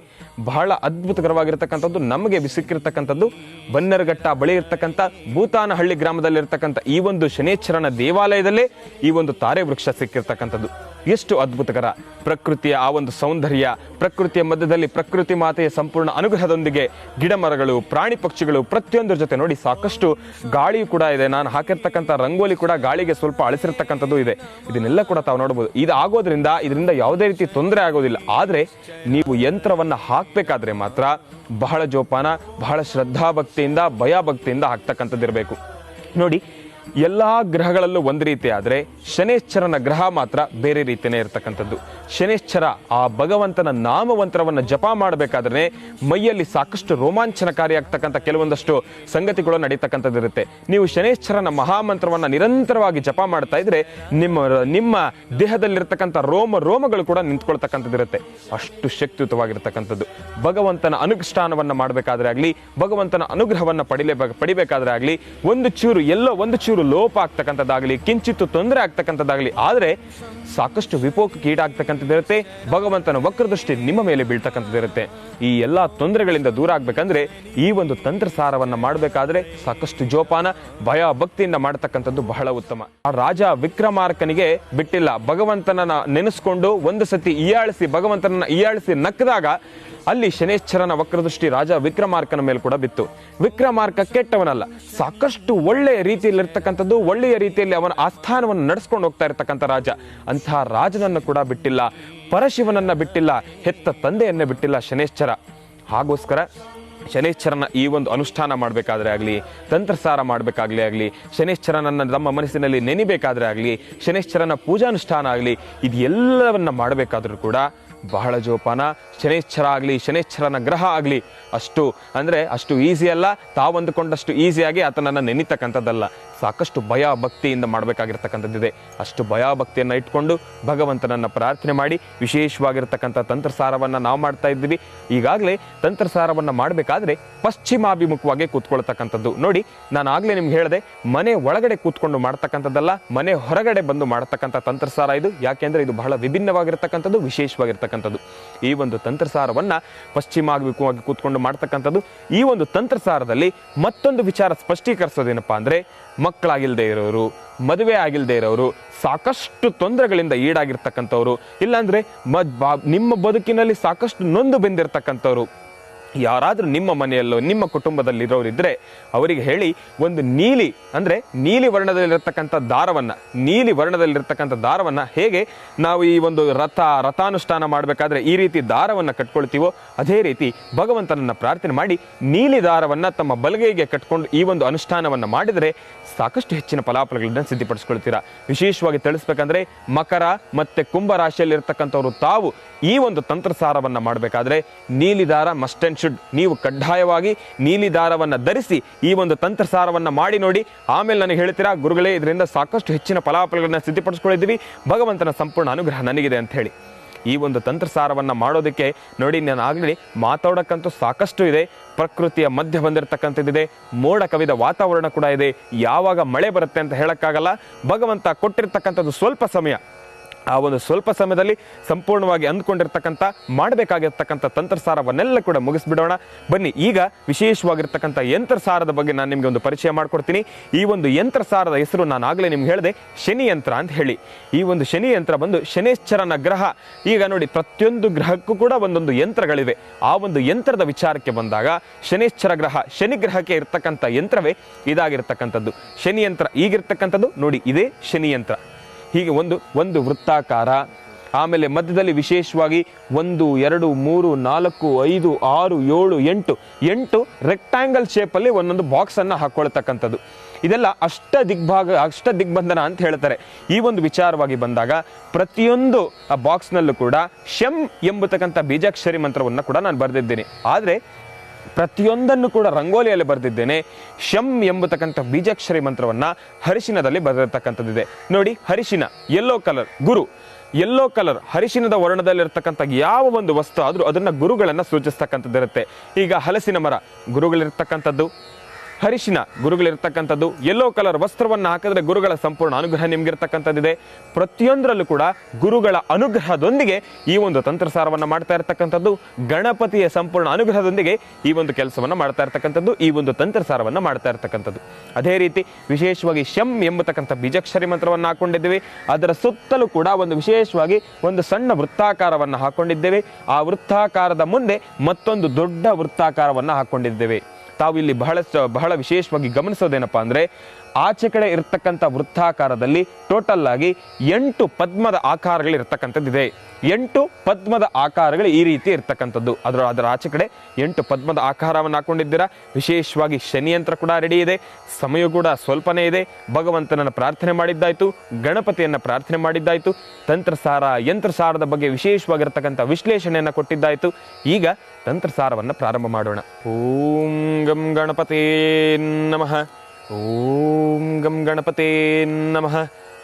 ಬಹಳ ಅದ್ಭುತಕರವಾಗಿರ್ತಕ್ಕಂಥದ್ದು, ನಮಗೆ ಸಿಕ್ಕಿರ್ತಕ್ಕಂಥದ್ದು ಬನ್ನರಘಟ್ಟ ಬಳಿ ಇರ್ತಕ್ಕಂಥ ಭೂತಾನಹಳ್ಳಿ ಗ್ರಾಮದಲ್ಲಿ ಇರ್ತಕ್ಕಂಥ ಈ ಒಂದು ಶನೇಶ್ವರನ ದೇವಾಲಯದಲ್ಲೇ ಈ ಒಂದು ತಾರೆ ವೃಕ್ಷ ಸಿಕ್ಕಿರ್ತಕ್ಕಂಥದ್ದು. ಎಷ್ಟು ಅದ್ಭುತಕರ! ಪ್ರಕೃತಿಯ ಆ ಒಂದು ಸೌಂದರ್ಯ, ಪ್ರಕೃತಿಯ ಮಧ್ಯದಲ್ಲಿ ಪ್ರಕೃತಿ ಮಾತೆಯ ಸಂಪೂರ್ಣ ಅನುಗ್ರಹದೊಂದಿಗೆ ಗಿಡ ಮರಗಳು, ಪ್ರಾಣಿ ಪಕ್ಷಿಗಳು ಪ್ರತಿಯೊಂದರ ಜೊತೆ ನೋಡಿ ಸಾಕಷ್ಟು ಗಾಳಿಯೂ ಕೂಡ ಇದೆ. ನಾನು ಹಾಕಿರ್ತಕ್ಕಂಥ ರಂಗೋಲಿ ಕೂಡ ಗಾಳಿಗೆ ಸ್ವಲ್ಪ ಅಳಿಸಿರ್ತಕ್ಕಂಥದ್ದು ಇದೆ. ಇದನ್ನೆಲ್ಲ ಕೂಡ ತಾವು ನೋಡಬಹುದು. ಇದು ಆಗೋದ್ರಿಂದ ಇದರಿಂದ ಯಾವುದೇ ರೀತಿ ತೊಂದರೆ ಆಗೋದಿಲ್ಲ. ಆದ್ರೆ ನೀವು ಯಂತ್ರವನ್ನ ಹಾಕ್ಬೇಕಾದ್ರೆ ಮಾತ್ರ ಬಹಳ ಜೋಪಾನ, ಬಹಳ ಶ್ರದ್ಧಾಭಕ್ತಿಯಿಂದ, ಭಯಭಕ್ತಿಯಿಂದ ಹಾಕ್ತಕ್ಕಂಥದ್ದಿರಬೇಕು. ನೋಡಿ, ಎಲ್ಲಾ ಗ್ರಹಗಳಲ್ಲೂ ಒಂದು ರೀತಿ ಆದ್ರೆ ಶನೇಶ್ವರನ ಗ್ರಹ ಮಾತ್ರ ಬೇರೆ ರೀತಿಯೇ ಇರತಕ್ಕಂಥದ್ದು. ಶನೇಶ್ವರ ಆ ಭಗವಂತನ ನಾಮವಂತ್ರವನ್ನ ಜಪ ಮಾಡಬೇಕಾದ್ರೆ ಮೈಯಲ್ಲಿ ಸಾಕಷ್ಟು ರೋಮಾಂಚನಕಾರಿಯಾಗ್ತಕ್ಕಂಥ ಕೆಲವೊಂದಷ್ಟು ಸಂಗತಿಗಳು ನಡೀತಕ್ಕಂಥದ್ದಿರುತ್ತೆ. ನೀವು ಶನೇಶ್ವರನ ಮಹಾಮಂತ್ರವನ್ನ ನಿರಂತರವಾಗಿ ಜಪ ಮಾಡ್ತಾ ಇದ್ರೆ ನಿಮ್ಮ ದೇಹದಲ್ಲಿರ್ತಕ್ಕಂಥ ರೋಮಗಳು ಕೂಡ ನಿಂತ್ಕೊಳ್ತಕ್ಕಂಥದ್ದಿರುತ್ತೆ. ಅಷ್ಟು ಶಕ್ತಿಯುತವಾಗಿರ್ತಕ್ಕಂಥದ್ದು. ಭಗವಂತನ ಅನುಷ್ಠಾನವನ್ನ ಮಾಡಬೇಕಾದ್ರೆ ಆಗ್ಲಿ, ಭಗವಂತನ ಅನುಗ್ರಹವನ್ನ ಪಡಿಬೇಕಾದ್ರೆ ಆಗ್ಲಿ, ಒಂದು ಚೂರು ಲೋಪ ಆಗ್ತಕ್ಕಂಥದ್ದಾಗಲಿ, ಕಿಂಚಿತ್ತು ತೊಂದರೆ ಆಗ್ತಕ್ಕಂಥದ್ದಾಗಲಿ ಆದ್ರೆ ಸಾಕಷ್ಟು ವಿಪೋಕಕ್ಕೆ ಈಡಾಗ್ತಕ್ಕಂಥದ್ದಿರುತ್ತೆ. ಭಗವಂತನ ವಕ್ರದೃಷ್ಟಿ ನಿಮ್ಮ ಮೇಲೆ ಬೀಳ್ತಕ್ಕಂಥದ್ದಿರುತ್ತೆ. ಈ ಎಲ್ಲಾ ತೊಂದರೆಗಳಿಂದ ದೂರ ಆಗ್ಬೇಕಂದ್ರೆ ಈ ಒಂದು ತಂತ್ರಸಾರವನ್ನ ಮಾಡಬೇಕಾದ್ರೆ ಸಾಕಷ್ಟು ಜೋಪಾನ, ಭಯ ಭಕ್ತಿಯಿಂದ ಮಾಡತಕ್ಕಂಥದ್ದು ಬಹಳ ಉತ್ತಮ. ಆ ರಾಜ ವಿಕ್ರಮಾರ್ಕನಿಗೆ ಬಿಟ್ಟಿಲ್ಲ. ಭಗವಂತನ ನೆನೆಸ್ಕೊಂಡು ಒಂದು ಸತಿ ಭಗವಂತನನ್ನ ಇಯಾಳಿಸಿ ನಕ್ಕದಾಗ ಅಲ್ಲಿ ಶನೇಶ್ವರನ ವಕ್ರದೃಷ್ಟಿ ರಾಜ ವಿಕ್ರಮಾರ್ಕನ ಮೇಲೆ ಕೂಡ ಬಿತ್ತು. ವಿಕ್ರಮಾರ್ಕ ಕೆಟ್ಟವನಲ್ಲ, ಸಾಕಷ್ಟು ಒಳ್ಳೆ ರೀತಿಯಲ್ಲಿರ್ತಕ್ಕಂಥ ಇರ್ತಕ್ಕಂಥದ್ದು, ಒಳ್ಳೆಯ ರೀತಿಯಲ್ಲಿ ಅವನ ಆಸ್ಥಾನವನ್ನು ನಡೆಸ್ಕೊಂಡು ಹೋಗ್ತಾ ಇರ್ತಕ್ಕಂಥ ರಾಜ. ಅಂತಹ ರಾಜನನ್ನು ಕೂಡ ಬಿಟ್ಟಿಲ್ಲ, ಪರಶಿವನನ್ನ ಬಿಟ್ಟಿಲ್ಲ, ಹೆತ್ತ ತಂದೆಯನ್ನೇ ಬಿಟ್ಟಿಲ್ಲ ಶನೈಶ್ಚರ. ಹಾಗೋಸ್ಕರ ಶನೈಶ್ಚರನ ಈ ಒಂದು ಅನುಷ್ಠಾನ ಮಾಡಬೇಕಾದ್ರೆ ಆಗಲಿ, ತಂತ್ರಸಾರ ಮಾಡಬೇಕಾಗ್ಲೇ ಆಗಲಿ, ಶನೈಶ್ಚರನನ್ನು ನಮ್ಮ ಮನಸ್ಸಿನಲ್ಲಿ ನೆನಿಬೇಕಾದ್ರೆ ಆಗಲಿ, ಶನೈಶ್ಚರನ ಪೂಜಾನುಷ್ಠಾನ ಆಗಲಿ, ಇದೆಲ್ಲವನ್ನ ಮಾಡಬೇಕಾದ್ರೂ ಕೂಡ ಬಹಳ ಜೋಪಾನ. ಶನೈಶ್ಚರ ಆಗಲಿ, ಶನೈಶ್ಚರನ ಗ್ರಹ ಆಗಲಿ ಅಷ್ಟು ಈಸಿ ಅಲ್ಲ. ತಾವಂದುಕೊಂಡಷ್ಟು ಈಸಿಯಾಗಿ ಆತನನ್ನು ನೆನಿತಕ್ಕಂಥದ್ದಲ್ಲ. ಸಾಕಷ್ಟು ಭಯ ಭಕ್ತಿಯಿಂದ ಮಾಡಬೇಕಾಗಿರ್ತಕ್ಕಂಥದ್ದಿದೆ. ಅಷ್ಟು ಭಯ ಭಕ್ತಿಯನ್ನು ಇಟ್ಕೊಂಡು ಭಗವಂತನನ್ನು ಪ್ರಾರ್ಥನೆ ಮಾಡಿ ವಿಶೇಷವಾಗಿರ್ತಕ್ಕಂಥ ತಂತ್ರಸಾರವನ್ನು ನಾವು ಮಾಡ್ತಾ ಇದ್ದೀವಿ. ಈಗಾಗಲೇ ತಂತ್ರಸಾರವನ್ನು ಮಾಡಬೇಕಾದ್ರೆ ಪಶ್ಚಿಮಾಭಿಮುಖವಾಗಿ ಕೂತ್ಕೊಳ್ತಕ್ಕಂಥದ್ದು. ನೋಡಿ, ನಾನು ಆಗಲೇ ನಿಮ್ಗೆ ಹೇಳಿದೆ, ಮನೆ ಒಳಗಡೆ ಕೂತ್ಕೊಂಡು ಮಾಡ್ತಕ್ಕಂಥದ್ದಲ್ಲ, ಮನೆ ಹೊರಗಡೆ ಬಂದು ಮಾಡತಕ್ಕಂಥ ತಂತ್ರಸಾರ ಇದು. ಯಾಕೆಂದ್ರೆ ಇದು ಬಹಳ ವಿಭಿನ್ನವಾಗಿರ್ತಕ್ಕಂಥದ್ದು, ವಿಶೇಷವಾಗಿರ್ತಕ್ಕಂಥದ್ದು. ಈ ಒಂದು ತಂತ್ರಸಾರವನ್ನ ಪಶ್ಚಿಮಾಭಿಮುಖವಾಗಿ ಕೂತ್ಕೊಂಡು ಮಾಡ್ತಕ್ಕಂಥದ್ದು. ಈ ಒಂದು ತಂತ್ರಸಾರದಲ್ಲಿ ಮತ್ತೊಂದು ವಿಚಾರ ಸ್ಪಷ್ಟೀಕರಿಸೋದೇನಪ್ಪಾ ಅಂದ್ರೆ, ಮಕ್ಕಳಾಗಿಲ್ದೇ ಇರೋರು, ಮದುವೆ ಆಗಿಲ್ದೇ ಇರೋರು, ಸಾಕಷ್ಟು ತೊಂದರೆಗಳಿಂದ ಈಡಾಗಿರ್ತಕ್ಕಂಥವ್ರು, ಇಲ್ಲಾಂದ್ರೆ ನಿಮ್ಮ ಬದುಕಿನಲ್ಲಿ ಸಾಕಷ್ಟು ನೊಂದು ಬೆಂದಿರ್ತಕ್ಕಂಥವ್ರು ಯಾರಾದ್ರೂ ನಿಮ್ಮ ಮನೆಯಲ್ಲೋ ನಿಮ್ಮ ಕುಟುಂಬದಲ್ಲಿರೋರಿದ್ರೆ ಅವರಿಗೆ ಹೇಳಿ, ಒಂದು ನೀಲಿ ವರ್ಣದಲ್ಲಿರ್ತಕ್ಕಂಥ ದಾರವನ್ನ ಹೇಗೆ ನಾವು ಈ ಒಂದು ರಥಾನುಷ್ಠಾನ ಮಾಡಬೇಕಾದ್ರೆ ಈ ರೀತಿ ದಾರವನ್ನ ಕಟ್ಕೊಳ್ತೀವೋ, ಅದೇ ರೀತಿ ಭಗವಂತನನ್ನ ಪ್ರಾರ್ಥನೆ ಮಾಡಿ ನೀಲಿ ದಾರವನ್ನ ತಮ್ಮ ಬಲಗೈಗೆ ಕಟ್ಕೊಂಡು ಈ ಒಂದು ಅನುಷ್ಠಾನವನ್ನ ಮಾಡಿದರೆ ಸಾಕಷ್ಟು ಹೆಚ್ಚಿನ ಫಲಾಫಲಗಳನ್ನ ಸಿದ್ಧಿಪಡಿಸ್ಕೊಳ್ತೀರಾ. ವಿಶೇಷವಾಗಿ ತಿಳಿಸ್ಬೇಕಂದ್ರೆ, ಮಕರ ಮತ್ತೆ ಕುಂಭ ರಾಶಿಯಲ್ಲಿರ್ತಕ್ಕಂಥವ್ರು ತಾವು ಈ ಒಂದು ತಂತ್ರಸಾರವನ್ನ ಮಾಡಬೇಕಾದ್ರೆ ನೀಲಿ ದಾರ ಮಸ್ಟ್ ಅಂಡ್ ಶುಡ್, ನೀವು ಕಡ್ಡಾಯವಾಗಿ ನೀಲಿ ದಾರವನ್ನ ಧರಿಸಿ ಈ ಒಂದು ತಂತ್ರಸಾರವನ್ನ ಮಾಡಿ ನೋಡಿ. ಆಮೇಲೆ ನನಗೆ ಹೇಳ್ತೀರಾ, ಗುರುಗಳೇ ಇದರಿಂದ ಸಾಕಷ್ಟು ಹೆಚ್ಚಿನ ಫಲಾಫಲಗಳನ್ನ ಸಿದ್ಧಪಡಿಸ್ಕೊಂಡಿದ್ದೀವಿ, ಭಗವಂತನ ಸಂಪೂರ್ಣ ಅನುಗ್ರಹ ನನಗಿದೆ ಅಂತ ಹೇಳಿ. ಈ ಒಂದು ತಂತ್ರಸಾರವನ್ನ ಮಾಡೋದಕ್ಕೆ ನೋಡಿ, ನಾನು ಆಗಲಿ ಮಾತಾಡೋಕ್ಕಂತೂ ಸಾಕಷ್ಟು ಇದೆ. ಪ್ರಕೃತಿಯ ಮಧ್ಯ ಬಂದಿರತಕ್ಕಂಥದ್ದಿದೆ, ಮೋಡ ಕವಿದ ವಾತಾವರಣ ಕೂಡ ಇದೆ. ಯಾವಾಗ ಮಳೆ ಬರುತ್ತೆ ಅಂತ ಹೇಳಕ್ಕಾಗಲ್ಲ. ಭಗವಂತ ಕೊಟ್ಟಿರ್ತಕ್ಕಂಥದ್ದು ಸ್ವಲ್ಪ ಸಮಯ. ಆ ಒಂದು ಸ್ವಲ್ಪ ಸಮಯದಲ್ಲಿ ಸಂಪೂರ್ಣವಾಗಿ ಅಂದ್ಕೊಂಡಿರ್ತಕ್ಕಂಥ ಮಾಡಬೇಕಾಗಿರ್ತಕ್ಕಂಥ ತಂತ್ರಸಾರವನ್ನೆಲ್ಲ ಕೂಡ ಮುಗಿಸ್ಬಿಡೋಣ ಬನ್ನಿ. ಈಗ ವಿಶೇಷವಾಗಿರ್ತಕ್ಕಂಥ ಯಂತ್ರಸಾರದ ಬಗ್ಗೆ ನಾನು ನಿಮಗೆ ಒಂದು ಪರಿಚಯ ಮಾಡ್ಕೊಡ್ತೀನಿ. ಈ ಒಂದು ಯಂತ್ರಸಾರದ ಹೆಸರು ನಾನು ಆಗಲೇ ನಿಮ್ಗೆ ಹೇಳಿದೆ, ಶನಿ ಯಂತ್ರ ಅಂತ ಹೇಳಿ. ಈ ಒಂದು ಶನಿ ಯಂತ್ರ ಬಂದು ಶನೈಶ್ಚರನ ಗ್ರಹ. ಈಗ ನೋಡಿ, ಪ್ರತಿಯೊಂದು ಗ್ರಹಕ್ಕೂ ಕೂಡ ಒಂದೊಂದು ಯಂತ್ರಗಳಿವೆ. ಆ ಒಂದು ಯಂತ್ರದ ವಿಚಾರಕ್ಕೆ ಬಂದಾಗ ಶನೈಶ್ಚರ ಗ್ರಹ, ಶನಿ ಗ್ರಹಕ್ಕೆ ಇರ್ತಕ್ಕಂಥ ಯಂತ್ರವೇ ಇದಾಗಿರ್ತಕ್ಕಂಥದ್ದು. ಶನಿ ಯಂತ್ರ ಈಗಿರ್ತಕ್ಕಂಥದ್ದು ನೋಡಿ, ಇದೇ ಶನಿ ಯಂತ್ರ. ಹೀಗೆ ಒಂದು ವೃತ್ತಾಕಾರ, ಆಮೇಲೆ ಮಧ್ಯದಲ್ಲಿ ವಿಶೇಷವಾಗಿ 1, 2, 3, 4, 5, 6, 7, 8 ರೆಕ್ಟಾಂಗಲ್ ಶೇಪಲ್ಲಿ ಒಂದೊಂದು ಬಾಕ್ಸ್ ಅನ್ನ ಹಾಕೊಳ್ತಕ್ಕಂಥದ್ದು. ಇದೆಲ್ಲ ಅಷ್ಟ ದಿಗ್ಬಂಧನ ಅಂತ ಹೇಳ್ತಾರೆ. ಈ ಒಂದು ವಿಚಾರವಾಗಿ ಬಂದಾಗ ಪ್ರತಿಯೊಂದು ಆ ಬಾಕ್ಸ್ನಲ್ಲೂ ಕೂಡ ಶಂ ಎಂಬತಕ್ಕಂಥ ಬೀಜಾಕ್ಷರಿ ಮಂತ್ರವನ್ನು ಕೂಡ ನಾನು ಬರೆದಿದ್ದೇನೆ. ಆದರೆ ಪ್ರತಿಯೊಂದನ್ನು ಕೂಡ ರಂಗೋಲಿಯಲ್ಲಿ ಬರೆದಿದ್ದೇನೆ. ಶಂ ಎಂಬತಕ್ಕಂಥ ಬೀಜಾಕ್ಷರಿ ಮಂತ್ರವನ್ನ ಹರಿಶಿನದಲ್ಲಿ ಬರೆದಿರ್ತಕ್ಕಂಥದ್ದಿದೆ. ನೋಡಿ, ಹರಿಶಿನ ಯೆಲ್ಲೋ ಕಲರ್, ಗುರು ಯೆಲ್ಲೋ ಕಲರ್, ಹರಿಶಿನದ ವರ್ಣದಲ್ಲಿರ್ತಕ್ಕಂಥ ಯಾವ ಒಂದು ವಸ್ತು ಆದ್ರೂ ಅದನ್ನ ಗುರುಗಳನ್ನ ಸೂಚಿಸ್ತಕ್ಕಂಥದ್ದಿರುತ್ತೆ. ಈಗ ಹಲಸಿನ ಮರ ಗುರುಗಳಿರ್ತಕ್ಕಂಥದ್ದು, ಹರಿಶಿನ ಗುರುಗಳಿರ್ತಕ್ಕಂಥದ್ದು, ಯೆಲ್ಲೋ ಕಲರ್ ವಸ್ತ್ರವನ್ನ ಹಾಕಿದ್ರೆ ಗುರುಗಳ ಸಂಪೂರ್ಣ ಅನುಗ್ರಹ ನಿಮ್ಗಿರ್ತಕ್ಕಂಥದ್ದಿದೆ. ಪ್ರತಿಯೊಂದರಲ್ಲೂ ಕೂಡ ಗುರುಗಳ ಅನುಗ್ರಹದೊಂದಿಗೆ ಈ ಒಂದು ತಂತ್ರಸಾರವನ್ನ ಮಾಡ್ತಾ ಇರ್ತಕ್ಕಂಥದ್ದು, ಗಣಪತಿಯ ಸಂಪೂರ್ಣ ಅನುಗ್ರಹದೊಂದಿಗೆ ಈ ಒಂದು ಕೆಲಸವನ್ನ ಮಾಡ್ತಾ ಇರ್ತಕ್ಕಂಥದ್ದು, ಈ ಒಂದು ತಂತ್ರಸಾರವನ್ನ ಮಾಡ್ತಾ ಇರ್ತಕ್ಕಂಥದ್ದು. ಅದೇ ರೀತಿ ವಿಶೇಷವಾಗಿ ಶಂ ಎಂಬತಕ್ಕಂಥ ಬೀಜಾಕ್ಷರಿ ಮಂತ್ರವನ್ನ ಹಾಕೊಂಡಿದ್ದೇವೆ. ಅದರ ಸುತ್ತಲೂ ಕೂಡ ಒಂದು ವಿಶೇಷವಾಗಿ ಒಂದು ಸಣ್ಣ ವೃತ್ತಾಕಾರವನ್ನ ಹಾಕೊಂಡಿದ್ದೇವೆ. ಆ ವೃತ್ತಾಕಾರದ ಮುಂದೆ ಮತ್ತೊಂದು ದೊಡ್ಡ ವೃತ್ತಾಕಾರವನ್ನ ಹಾಕೊಂಡಿದ್ದೇವೆ. ತಾವು ಇಲ್ಲಿ ಬಹಳ ವಿಶೇಷವಾಗಿ ಗಮನಿಸೋದೇನಪ್ಪಾ ಅಂದ್ರೆ, ಆಚೆ ಕಡೆ ಇರ್ತಕ್ಕಂಥ ವೃತ್ತಾಕಾರದಲ್ಲಿ ಟೋಟಲ್ ಆಗಿ 8 ಪದ್ಮದ ಆಕಾರಗಳಿರ್ತಕ್ಕಂಥದ್ದಿದೆ. 8 ಪದ್ಮದ ಆಕಾರಗಳು ಈ ರೀತಿ ಇರ್ತಕ್ಕಂಥದ್ದು. ಅದರ ಆಚೆ ಕಡೆ 8 ಪದ್ಮದ ಆಕಾರವನ್ನು ಹಾಕೊಂಡಿದ್ದೀರಾ. ವಿಶೇಷವಾಗಿ ಶನಿಯಂತ್ರ ಕೂಡ ರೆಡಿ ಇದೆ. ಸಮಯ ಕೂಡ ಸ್ವಲ್ಪನೇ ಇದೆ. ಭಗವಂತನನ್ನು ಪ್ರಾರ್ಥನೆ ಮಾಡಿದ್ದಾಯ್ತು, ಗಣಪತಿಯನ್ನ ಪ್ರಾರ್ಥನೆ ಮಾಡಿದ್ದಾಯ್ತು, ತಂತ್ರಸಾರ ಯಂತ್ರಸಾರದ ಬಗ್ಗೆ ವಿಶೇಷವಾಗಿರ್ತಕ್ಕಂಥ ವಿಶ್ಲೇಷಣೆಯನ್ನು ಕೊಟ್ಟಿದ್ದಾಯ್ತು. ಈಗ ತಂತ್ರಸಾರವನ್ನು ಪ್ರಾರಂಭ ಮಾಡೋಣ. ಓಂ ಗಂ ಗಣಪತೇ ನಮಃ. ಓಂ ಗಂ ಗಣಪತೇ ನಮಃ.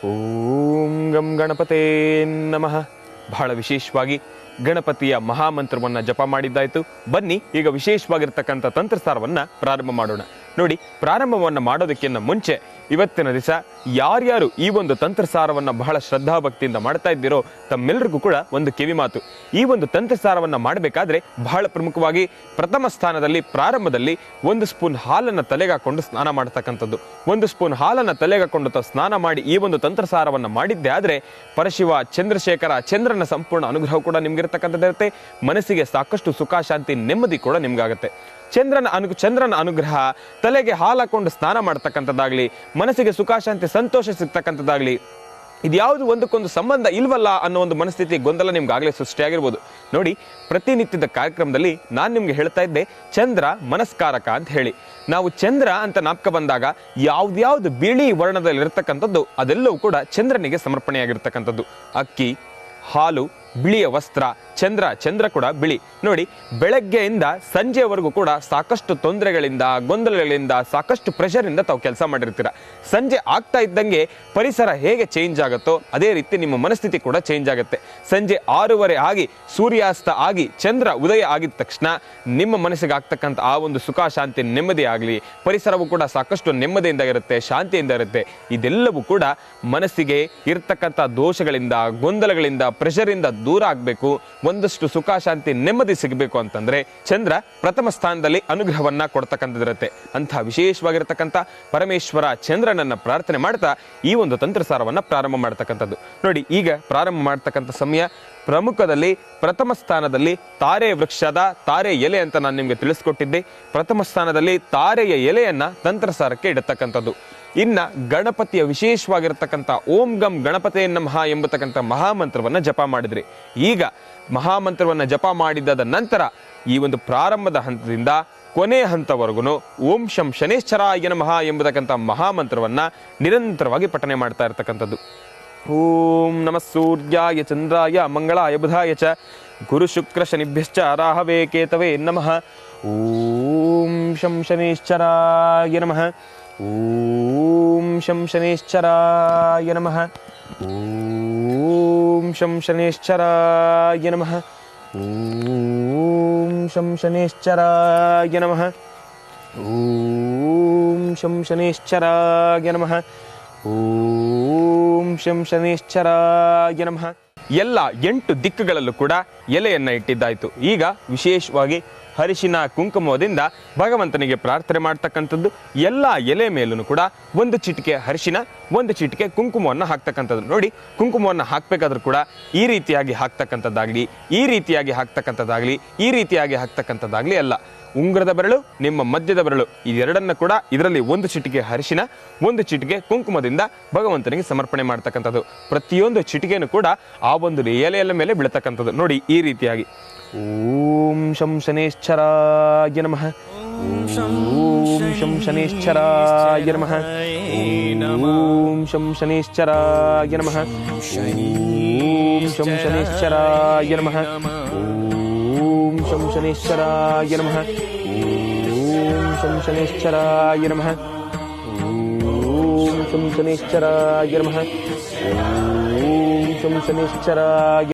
ಓಂ ಗಂ ಗಣಪತೇ ನಮಃ. ಬಹಳ ವಿಶೇಷವಾಗಿ ಗಣಪತಿಯ ಮಹಾಮಂತ್ರವನ್ನ ಜಪ ಮಾಡಿದ್ದಾಯ್ತು. ಬನ್ನಿ ಈಗ ವಿಶೇಷವಾಗಿರ್ತಕ್ಕಂಥ ತಂತ್ರಸಾರವನ್ನ ಪ್ರಾರಂಭ ಮಾಡೋಣ. ನೋಡಿ, ಪ್ರಾರಂಭವನ್ನ ಮಾಡೋದಕ್ಕಿಂತ ಮುಂಚೆ ಇವತ್ತಿನ ದಿವಸ ಯಾರ್ಯಾರು ಈ ಒಂದು ತಂತ್ರಸಾರವನ್ನ ಬಹಳ ಶ್ರದ್ಧಾಭಕ್ತಿಯಿಂದ ಮಾಡ್ತಾ ಇದ್ದೀರೋ ತಮ್ಮೆಲ್ಲರಿಗೂ ಕೂಡ ಒಂದು ಕಿವಿ ಮಾತು. ಈ ಒಂದು ತಂತ್ರಸಾರವನ್ನ ಮಾಡಬೇಕಾದ್ರೆ ಬಹಳ ಪ್ರಮುಖವಾಗಿ ಪ್ರಥಮ ಸ್ಥಾನದಲ್ಲಿ ಪ್ರಾರಂಭದಲ್ಲಿ 1 ಸ್ಪೂನ್ ಹಾಲನ್ನ ತಲೆಗಾಕೊಂಡು ಸ್ನಾನ ಮಾಡತಕ್ಕಂಥದ್ದು. 1 ಸ್ಪೂನ್ ಹಾಲನ್ನ ತಲೆಗಾಕೊಂಡು ಸ್ನಾನ ಮಾಡಿ ಈ ಒಂದು ತಂತ್ರಸಾರವನ್ನ ಮಾಡಿದ್ದೆ ಆದ್ರೆ ಪರಶಿವ ಚಂದ್ರಶೇಖರ ಚಂದ್ರನ ಸಂಪೂರ್ಣ ಅನುಗ್ರಹ ಕೂಡ ನಿಮ್ಗಿರ್ತಕ್ಕಂಥದ್ದಿರುತ್ತೆ. ಮನಸ್ಸಿಗೆ ಸಾಕಷ್ಟು ಸುಖ ಶಾಂತಿ ನೆಮ್ಮದಿ ಕೂಡ ನಿಮ್ಗಾಗುತ್ತೆ. ಚಂದ್ರನ ಅನುಗ್ರಹ, ತಲೆಗೆ ಹಾಲಾಕೊಂಡು ಸ್ನಾನ ಮಾಡ್ತಕ್ಕಂಥದ್ದಾಗ್ಲಿ, ಮನಸ್ಸಿಗೆ ಸುಖ ಶಾಂತಿ ಸಂತೋಷ ಸಿಗ್ತಕ್ಕಂಥದ್ದಾಗ್ಲಿ, ಇದ್ಯಾವುದು ಒಂದಕ್ಕೊಂದು ಸಂಬಂಧ ಇಲ್ವಲ್ಲ ಅನ್ನೋ ಒಂದು ಮನಸ್ಥಿತಿ ಗೊಂದಲ ನಿಮ್ಗೆ ಆಗಲೇ ಸೃಷ್ಟಿಯಾಗಿರ್ಬೋದು. ನೋಡಿ, ಪ್ರತಿನಿತ್ಯದ ಕಾರ್ಯಕ್ರಮದಲ್ಲಿ ನಾನು ನಿಮ್ಗೆ ಹೇಳ್ತಾ ಇದ್ದೆ ಚಂದ್ರ ಮನಸ್ಕಾರಕ ಅಂತ ಹೇಳಿ. ನಾವು ಚಂದ್ರ ಅಂತ ನಾಪಕ ಬಂದಾಗ ಯಾವ್ದ್ಯಾವ್ದು ಬಿಳಿ ವರ್ಣದಲ್ಲಿ ಇರ್ತಕ್ಕಂಥದ್ದು ಅದೆಲ್ಲವೂ ಕೂಡ ಚಂದ್ರನಿಗೆ ಸಮರ್ಪಣೆಯಾಗಿರ್ತಕ್ಕಂಥದ್ದು. ಅಕ್ಕಿ, ಹಾಲು, ಬಿಳಿಯ ವಸ್ತ್ರ, ಚಂದ್ರ ಕೂಡ ಬಿಳಿ. ನೋಡಿ, ಬೆಳಗ್ಗೆಯಿಂದ ಸಂಜೆವರೆಗೂ ಕೂಡ ಸಾಕಷ್ಟು ತೊಂದರೆಗಳಿಂದ, ಗೊಂದಲಗಳಿಂದ, ಸಾಕಷ್ಟು ಪ್ರೆಷರ್ ಇಂದ ತಾವು ಕೆಲಸ ಮಾಡಿರ್ತೀರ. ಸಂಜೆ ಆಗ್ತಾ ಇದ್ದಂಗೆ ಪರಿಸರ ಹೇಗೆ ಚೇಂಜ್ ಆಗುತ್ತೋ ಅದೇ ರೀತಿ ನಿಮ್ಮ ಮನಸ್ಥಿತಿ ಕೂಡ ಚೇಂಜ್ ಆಗುತ್ತೆ. ಸಂಜೆ 6:30 ಆಗಿ ಸೂರ್ಯಾಸ್ತ ಆಗಿ ಚಂದ್ರ ಉದಯ ಆಗಿದ ತಕ್ಷಣ ನಿಮ್ಮ ಮನಸ್ಸಿಗೆ ಆಗ್ತಕ್ಕಂಥ ಆ ಒಂದು ಸುಖ ಶಾಂತಿ ನೆಮ್ಮದಿ ಆಗಲಿ, ಪರಿಸರವು ಕೂಡ ಸಾಕಷ್ಟು ನೆಮ್ಮದಿಯಿಂದ ಇರುತ್ತೆ, ಶಾಂತಿಯಿಂದ ಇರುತ್ತೆ. ಇದೆಲ್ಲವೂ ಕೂಡ ಮನಸ್ಸಿಗೆ ಇರ್ತಕ್ಕಂಥ ದೋಷಗಳಿಂದ, ಗೊಂದಲಗಳಿಂದ, ಪ್ರೆಷರಿಂದ ದೂರ ಆಗಬೇಕು, ಒಂದಷ್ಟು ಸುಖ ಶಾಂತಿ ನೆಮ್ಮದಿ ಸಿಗಬೇಕು ಅಂತಂದ್ರೆ ಚಂದ್ರ ಪ್ರಥಮ ಸ್ಥಾನದಲ್ಲಿ ಅನುಗ್ರಹವನ್ನ ಕೊಡ್ತಕ್ಕಂಥದ್ದಿರುತ್ತೆ. ಅಂತಹ ವಿಶೇಷವಾಗಿರ್ತಕ್ಕಂಥ ಪರಮೇಶ್ವರ ಚಂದ್ರನನ್ನ ಪ್ರಾರ್ಥನೆ ಮಾಡ್ತಾ ಈ ಒಂದು ತಂತ್ರಸಾರವನ್ನ ಪ್ರಾರಂಭ ಮಾಡ್ತಕ್ಕಂಥದ್ದು. ನೋಡಿ, ಈಗ ಪ್ರಾರಂಭ ಮಾಡ್ತಕ್ಕಂಥ ಸಮಯ ಪ್ರಮುಖದಲ್ಲಿ ಪ್ರಥಮ ಸ್ಥಾನದಲ್ಲಿ ತಾರೆ ವೃಕ್ಷದ ತಾರೆ ಎಲೆ ಅಂತ ನಾನು ನಿಮ್ಗೆ ತಿಳಿಸ್ಕೊಟ್ಟಿದ್ದೆ. ಪ್ರಥಮ ಸ್ಥಾನದಲ್ಲಿ ತಾರೆಯ ಎಲೆಯನ್ನ ತಂತ್ರಸಾರಕ್ಕೆ ಇಡತಕ್ಕಂಥದ್ದು. ಇನ್ನ ಗಣಪತಿಯ ವಿಶೇಷವಾಗಿರತಕ್ಕಂಥ ಓಂ ಗಂ ಗಣಪತೇ ನಮಃ ಎಂಬತಕ್ಕಂಥ ಮಹಾಮಂತ್ರವನ್ನ ಜಪ ಮಾಡಿದ್ರಿ. ಈಗ ಮಹಾಮಂತ್ರವನ್ನ ಜಪ ಮಾಡಿದ ನಂತರ ಈ ಒಂದು ಪ್ರಾರಂಭದ ಹಂತದಿಂದ ಕೊನೆ ಹಂತವರೆಗೂ ಓಂ ಶಂ ಶನೇಶ್ಚರಾಯ ನಮಃ ಎಂಬತಕ್ಕಂಥ ಮಹಾಮಂತ್ರವನ್ನ ನಿರಂತರವಾಗಿ ಪಠನೆ ಮಾಡ್ತಾ ಇರತಕ್ಕಂಥದ್ದು. ಓಂ ನಮಃ ಸೂರ್ಯಾಯ ಚಂದ್ರಾಯ ಮಂಗಳಾಯ ಬುಧಾಯ ಚ ಗುರು ಶುಕ್ರ ಶನಿಭ್ಯಶ್ಚ ರಾಹವೇ ಕೇತವೇ ನಮಃ. ಓಂ ಶಂ ಶನೇಶ್ಚರಾಯ ನಮಃ. ಓಂ ಶಂ ಶನೇಶ್ಚರಾಯ ನಮಃ. ಓಂ ಶಂ ಶನೇಶ್ಚರಾಯ ನಮಃ. ಓಂ ಶಂ ಶನೇಶ್ಚರಾಯ ನಮಃ. ಓಂ ಶಂ ಶನೇಶ್ಚರಾಯ ನಮಃ. ಓಂ ಶಂ ಶನೇಶ್ಚರಾಯ ನಮಃ. ಎಲ್ಲ 8 ದಿಕ್ಕುಗಳಲ್ಲೂ ಕೂಡ ಎಲೆಯನ್ನ ಇಟ್ಟಿದ್ದಾಯ್ತು. ಈಗ ವಿಶೇಷವಾಗಿ ಹರಿಶಿನ ಕುಂಕುಮದಿಂದ ಭಗವಂತನಿಗೆ ಪ್ರಾರ್ಥನೆ ಮಾಡ್ತಕ್ಕಂಥದ್ದು. ಎಲ್ಲ ಎಲೆ ಮೇಲೂ ಕೂಡ ಒಂದು ಚಿಟಿಕೆ ಹರಿಶಿನ, ಒಂದು ಚಿಟಿಕೆ ಕುಂಕುಮವನ್ನು ಹಾಕ್ತಕ್ಕಂಥದ್ದು. ನೋಡಿ, ಕುಂಕುಮವನ್ನು ಹಾಕ್ಬೇಕಾದ್ರೂ ಕೂಡ ಈ ರೀತಿಯಾಗಿ ಹಾಕ್ತಕ್ಕಂಥದ್ದಾಗ್ಲಿ, ಈ ರೀತಿಯಾಗಿ ಹಾಕ್ತಕ್ಕಂಥದ್ದಾಗ್ಲಿ, ಈ ರೀತಿಯಾಗಿ ಹಾಕ್ತಕ್ಕಂಥದ್ದಾಗ್ಲಿ ಅಲ್ಲ. ಉಂಗುರದ ಬೆರಳು, ನಿಮ್ಮ ಮಧ್ಯದ ಬೆರಳು, ಇದೆರಡನ್ನ ಕೂಡ ಇದರಲ್ಲಿ ಒಂದು ಚಿಟಿಕೆ ಹರಿಶಿನ, ಒಂದು ಚಿಟಿಕೆ ಕುಂಕುಮದಿಂದ ಭಗವಂತನಿಗೆ ಸಮರ್ಪಣೆ ಮಾಡ್ತಕ್ಕಂಥದ್ದು. ಪ್ರತಿಯೊಂದು ಚಿಟಿಕೆನೂ ಕೂಡ ಆ ಒಂದು ಎಲೆಯ ಮೇಲೆ ಬೀಳ್ತಕ್ಕಂಥದ್ದು. ನೋಡಿ, ಈ ರೀತಿಯಾಗಿ ಓಂ ಶಂ ಶನೇಶ್ಚರಾಯ ನಮಃ. ಓಂ ಶಂ ಶನೇಶ್ಚರಾಯ ನಮಃ. ಓಂ ಶಂ ಶನೇಶ್ಚರಾಯ ನಮಃ. ಓಂ ಶಂ ಶನೇಶ್ಚರಾಯ ನಮಃ. ಓಂ ಶಂ ಶನೇಶ್ಚರಾಯ ನಮಃ. ಓಂ ಶಂ ಶನೇಶ್ಚರಾಯ ನಮಃ. ಓಂ ಶಂ ಶನೇಶ್ಚರಾಯ ನಮಃ. ಓಂ ಶಂ ಶನೇಶ್ಚರಾಯ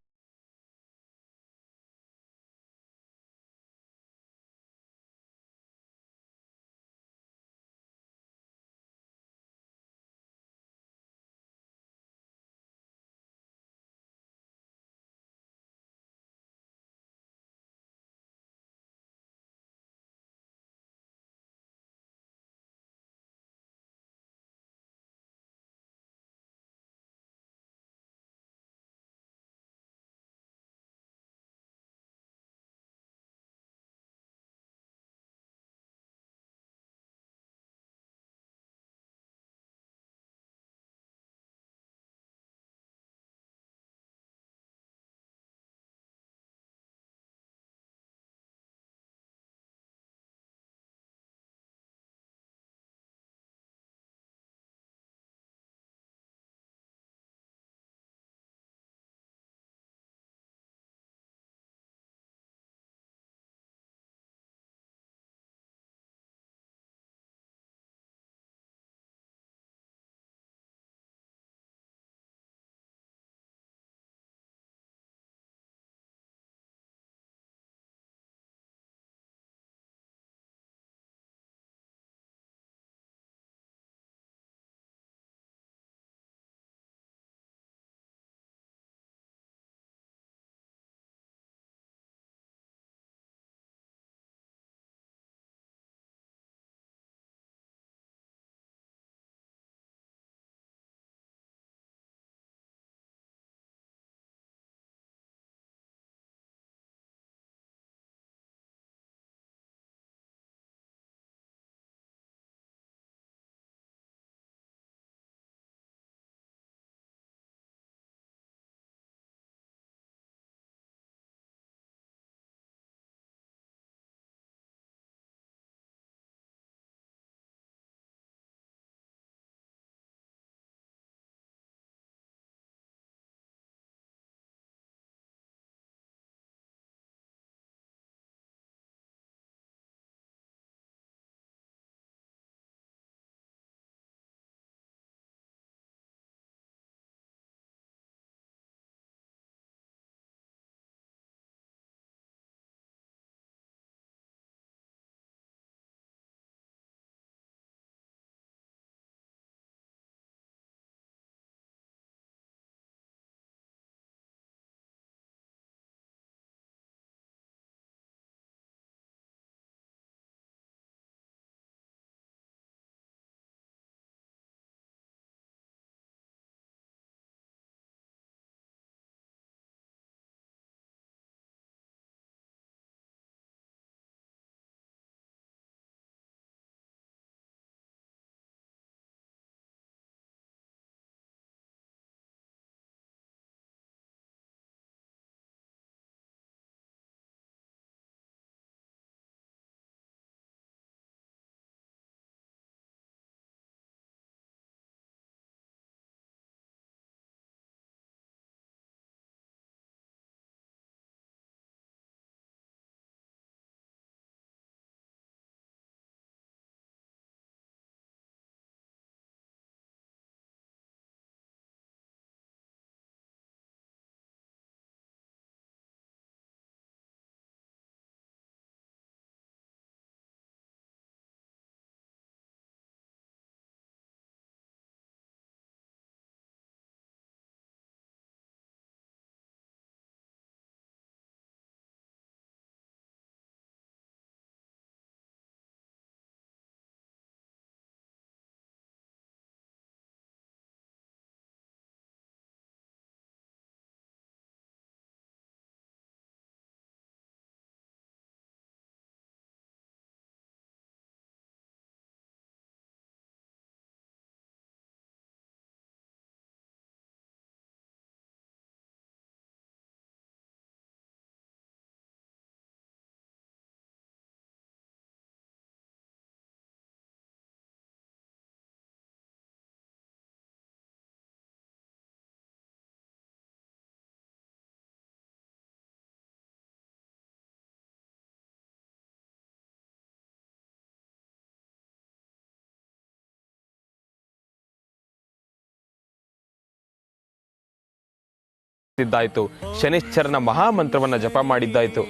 ಇದ್ದಾಯ್ತು, ಶನಿಶ್ಚರನ ಮಹಾಮಂತ್ರವನ್ನ ಜಪ ಮಾಡಿದ್ದಾಯ್ತು.